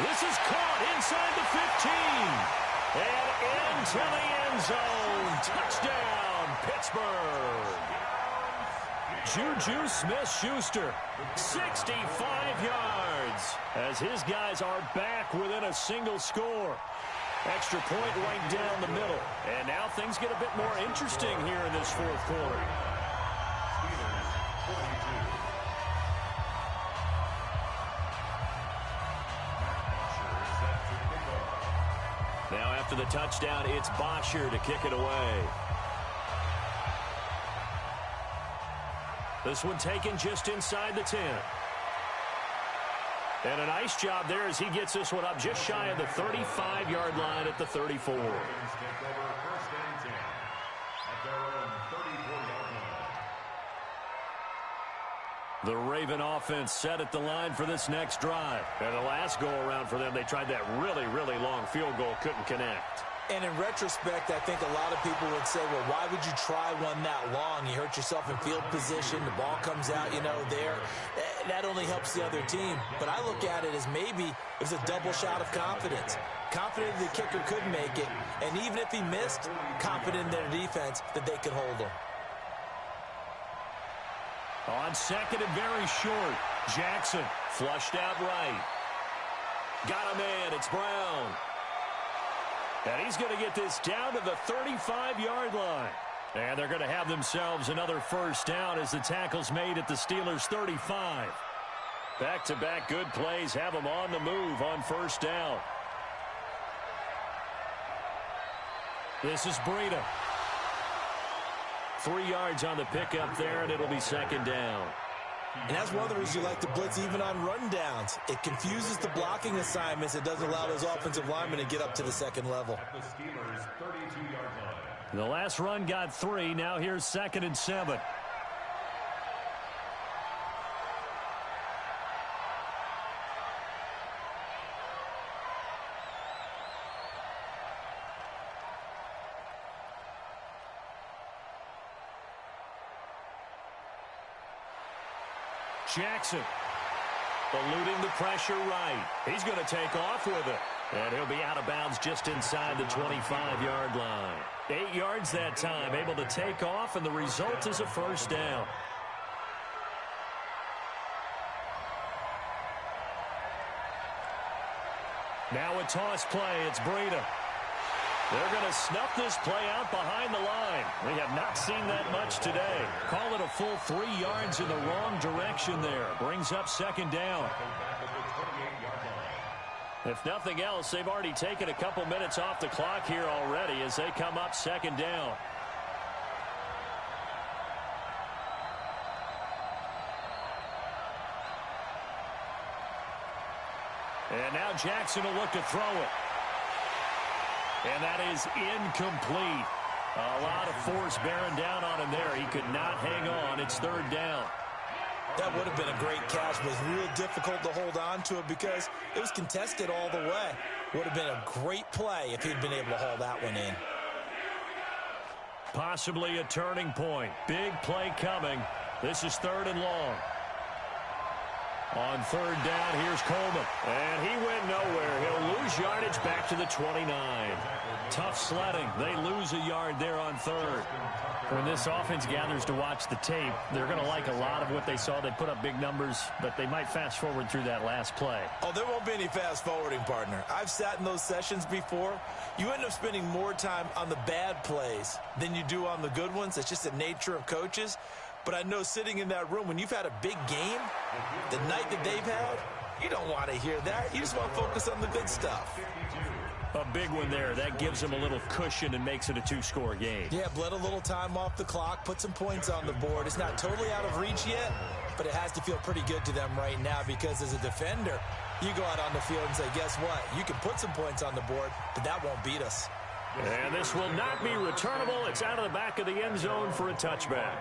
S1: This is caught inside the 15. And into the end zone. Touchdown, Pittsburgh. Juju Smith-Schuster, 65 yards, as his guys are back within a single score. Extra point right down the middle. And now things get a bit more interesting here in this 4th quarter. Now after the touchdown, it's Bosher to kick it away. This one taken just inside the 10. And a nice job there as he gets this one up just shy of the 35-yard line at the 34. The Raven offense set at the line for this next drive.
S5: And the last go-around for them, they tried that really, really long field goal, couldn't connect.
S2: And in retrospect, I think a lot of people would say, well, why would you try one that long? You hurt yourself in field position. The ball comes out, there. That only helps the other team. But I look at it as maybe it was a double shot of confidence. Confident the kicker could make it. And even if he missed, confident in their defense that they could hold him.
S1: On second and very short, Jackson flushed out right. Got a man, it's Brown. And he's going to get this down to the 35-yard line. And they're going to have themselves another first down as the tackle's made at the Steelers' 35. Back-to-back good plays have them on the move on first down. This is Breida. 3 yards on the pickup there, and it'll be second down.
S2: And that's one of the reasons you like to blitz even on rundowns. It confuses the blocking assignments. It doesn't allow those offensive linemen to get up to the second level.
S1: The last run got 3. Now here's second and 7. Jackson eluding the pressure right. He's going to take off with it. And he'll be out of bounds just inside the 25-yard line. 8 yards that time, able to take off, and the result is a first down. Now a toss play. It's Breida. They're going to snuff this play out behind the line. We have not seen that much today. Call it a full 3 yards in the wrong direction there. Brings up second down. If nothing else, they've already taken a couple minutes off the clock here already as they come up second down. And now Jackson will look to throw it. And that is incomplete. A lot of force bearing down on him there. He could not hang on. It's third down.
S2: That would have been a great catch, but it was real difficult to hold on to it because it was contested all the way. Would have been a great play if he'd been able to haul that one in.
S1: Possibly a turning point. Big play coming. This is third and long. On third down, here's Coleman. And he went nowhere. He'll lose yardage back to the 29. Tough sledding. They lose a yard there on third. When this offense gathers to watch the tape, they're going to like a lot of what they saw. They put up big numbers, but they might fast forward through that last play.
S2: Oh, there won't be any fast forwarding, partner. I've sat in those sessions before. You end up spending more time on the bad plays than you do on the good ones. It's just the nature of coaches. But I know sitting in that room, when you've had a big game, the night that they've had, you don't want to hear that. You just want to focus on the good stuff.
S1: A big one there. That gives them a little cushion and makes it a two-score game.
S2: Yeah, bled a little time off the clock, put some points on the board. It's not totally out of reach yet, but it has to feel pretty good to them right now because as a defender, you go out on the field and say, guess what? You can put some points on the board, but that won't beat us.
S1: And this will not be returnable. It's out of the back of the end zone for a touchback.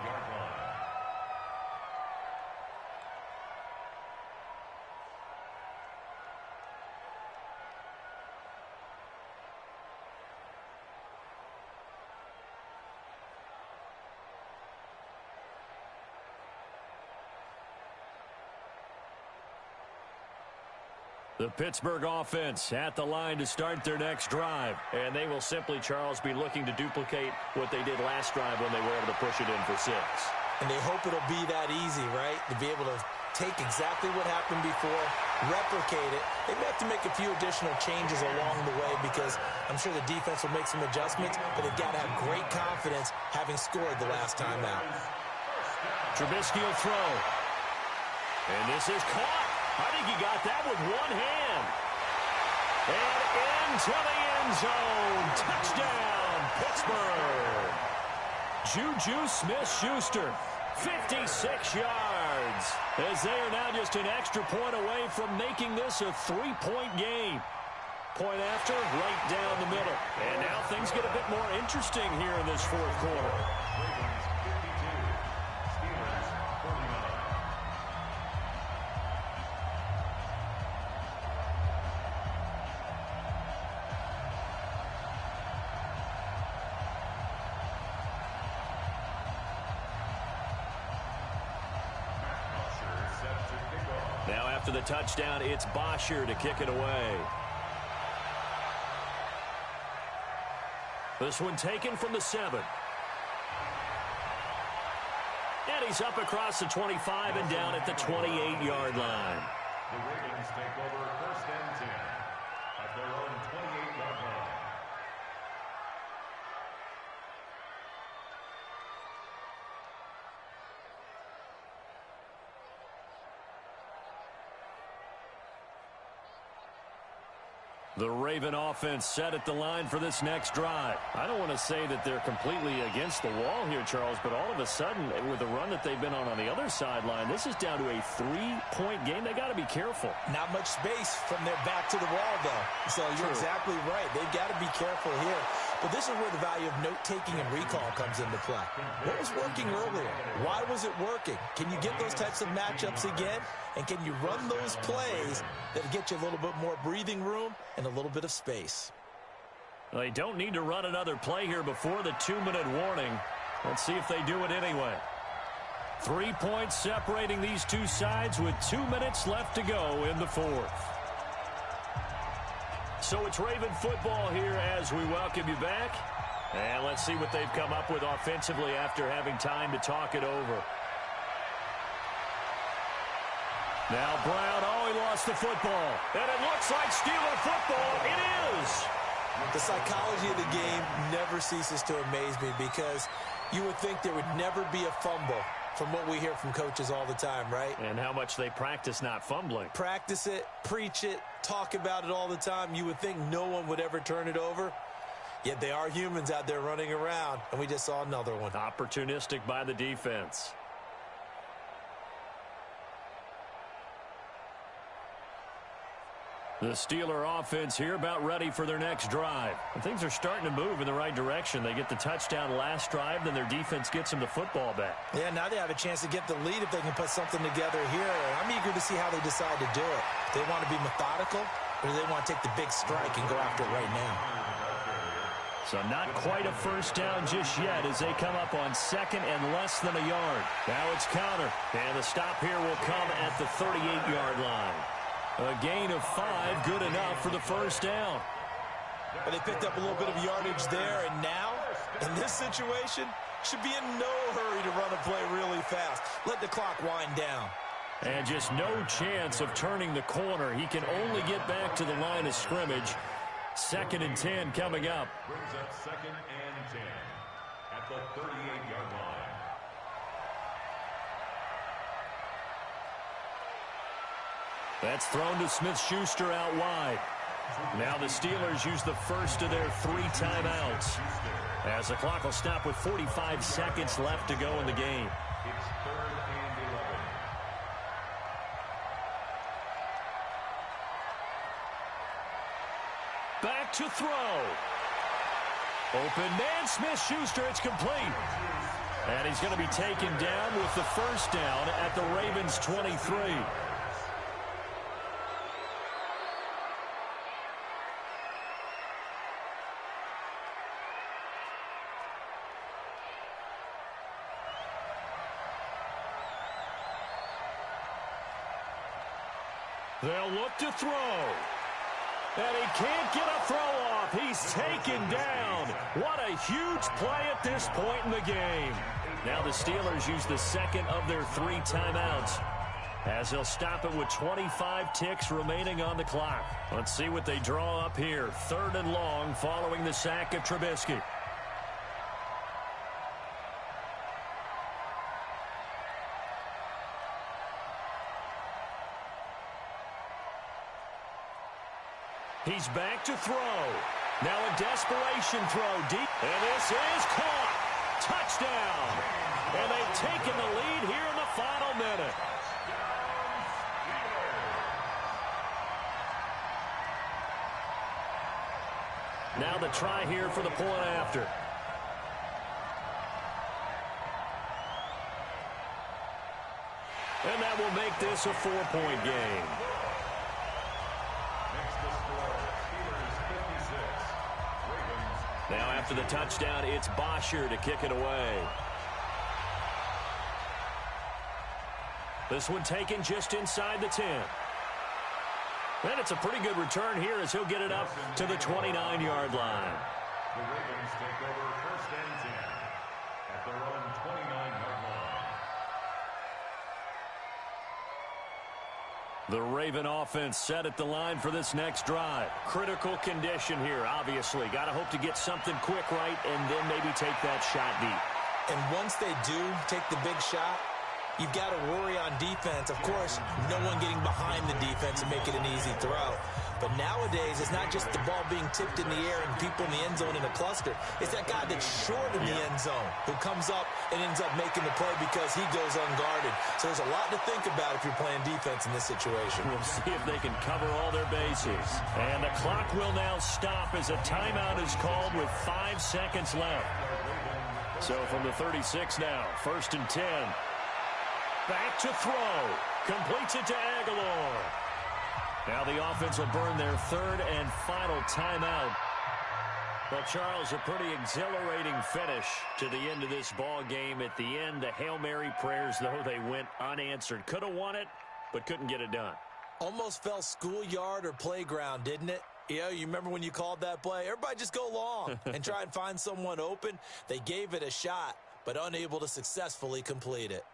S1: The Pittsburgh offense at the line to start their next drive. And they will simply, Charles, be looking to duplicate what they did last drive when they were able to push it in for 6.
S2: And they hope it'll be that easy, right? To be able to take exactly what happened before, replicate it. They may have to make a few additional changes along the way because I'm sure the defense will make some adjustments, but they've got to have great confidence having scored the last time out.
S1: Trubisky will throw. And this is caught. I think he got that with one hand. And into the end zone. Touchdown, Pittsburgh. Juju Smith-Schuster, 56 yards. As they are now just an extra point away from making this a 3-point game. Point after, right down the middle. And now things get a bit more interesting here in this fourth quarter. after the touchdown, it's Bosher to kick it away. This one taken from the 7. And he's up across the 25 and down at the 28-yard line.
S3: The Ravens take over 1st and 10 at their own 28-yard line.
S1: The Raven offense set at the line for this next drive.
S5: I don't want to say that they're completely against the wall here, Charles, but all of a sudden, with the run that they've been on the other sideline, this is down to a 3-point game. They got to be careful.
S2: Not much space from their back to the wall, though. So you're exactly right. They've got to be careful here. But this is where the value of note-taking and recall comes into play. What was working earlier? Why was it working? Can you get those types of matchups again? And can you run those plays that get you a little bit more breathing room and a little bit of space?
S5: They don't need to run another play here before the 2-minute warning. Let's see if they do it anyway. 3 points separating these two sides with 2 minutes left to go in the 4th. So it's Raven football here as we welcome you back. And let's see what they've come up with offensively after having time to talk it over. Now Brown, he lost the football. And it looks like Steeler football. It is.
S2: The psychology of the game never ceases to amaze me because you would think there would never be a fumble from what we hear from coaches all the time, right?
S5: And how much they practice not fumbling.
S2: Practice it, preach it, talk about it all the time. You would think no one would ever turn it over. Yet they are humans out there running around, and we just saw another one.
S5: Opportunistic by the defense. The Steeler offense here about ready for their next drive. And things are starting to move in the right direction. They get the touchdown last drive, then their defense gets them the football back.
S2: Yeah, now they have a chance to get the lead if they can put something together here. I'm eager to see how they decide to do it. Do they want to be methodical, or do they want to take the big strike and go after it right now?
S5: So not quite a first down just yet as they come up on 2nd and less than a yard. Now it's counter, and the stop here will come at the 38-yard line. A gain of 5, good enough for the first down.
S2: But they picked up a little bit of yardage there, and now, in this situation, should be in no hurry to run a play really fast. Let the clock wind down.
S5: And just no chance of turning the corner. He can only get back to the line of scrimmage. 2nd and 10 coming up.
S3: Brings up 2nd and 10 at the 38-yard line.
S5: That's thrown to Smith-Schuster out wide. Now the Steelers use the first of their 3 timeouts, as the clock will stop with 45 seconds left to go in the game.
S3: It's 3rd and 11.
S5: Back to throw. Open man, Smith-Schuster, it's complete. And he's going to be taken down with the first down at the Ravens' 23. They'll look to throw. And he can't get a throw off. He's taken down. What a huge play at this point in the game. Now the Steelers use the 2nd of their 3 timeouts, as they'll stop it with 25 ticks remaining on the clock. Let's see what they draw up here. 3rd and long following the sack of Trubisky. He's back to throw. Now a desperation throw deep. And this is caught. Touchdown. And they've taken the lead here in the final minute. Now the try here for the point after. And that will make this a 4-point game. Now after the touchdown, it's Bosher to kick it away. This one taken just inside the 10.
S1: And it's a pretty good return here as he'll get it up to the 29-yard line.
S3: The Ravens take over 1st and 10 at their own 29-yard line.
S1: The Raven offense set at the line for this next drive. Critical condition here, obviously. Got to hope to get something quick right and then maybe take that shot deep.
S2: And once they do take the big shot, you've got to worry on defense. Of course, no one getting behind the defense and make it an easy throw. But nowadays, it's not just the ball being tipped in the air and people in the end zone in a cluster. It's that guy that's short in the end zone who comes up and ends up making the play because he goes unguarded. So there's a lot to think about if you're playing defense in this situation.
S1: We'll see if they can cover all their bases. And the clock will now stop as a timeout is called with 5 seconds left. So from the 36 now, 1st and 10. Back to throw. Completes it to Aguilar. Now the offense will burn their 3rd and final timeout. Well, Charles, a pretty exhilarating finish to the end of this ball game. At the end, the Hail Mary prayers, though, they went unanswered. Could have won it, but couldn't get it done.
S2: Almost felt schoolyard or playground, didn't it? Yeah, you remember when you called that play? Everybody just go long and try and find someone open. They gave it a shot, but unable to successfully complete it.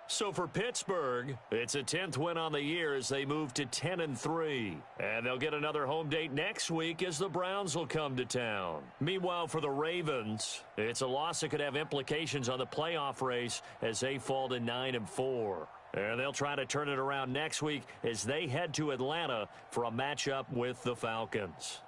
S1: So for Pittsburgh, it's a 10th win on the year as they move to 10-3. And they'll get another home date next week as the Browns will come to town. Meanwhile, for the Ravens, it's a loss that could have implications on the playoff race as they fall to 9-4. And they'll try to turn it around next week as they head to Atlanta for a matchup with the Falcons.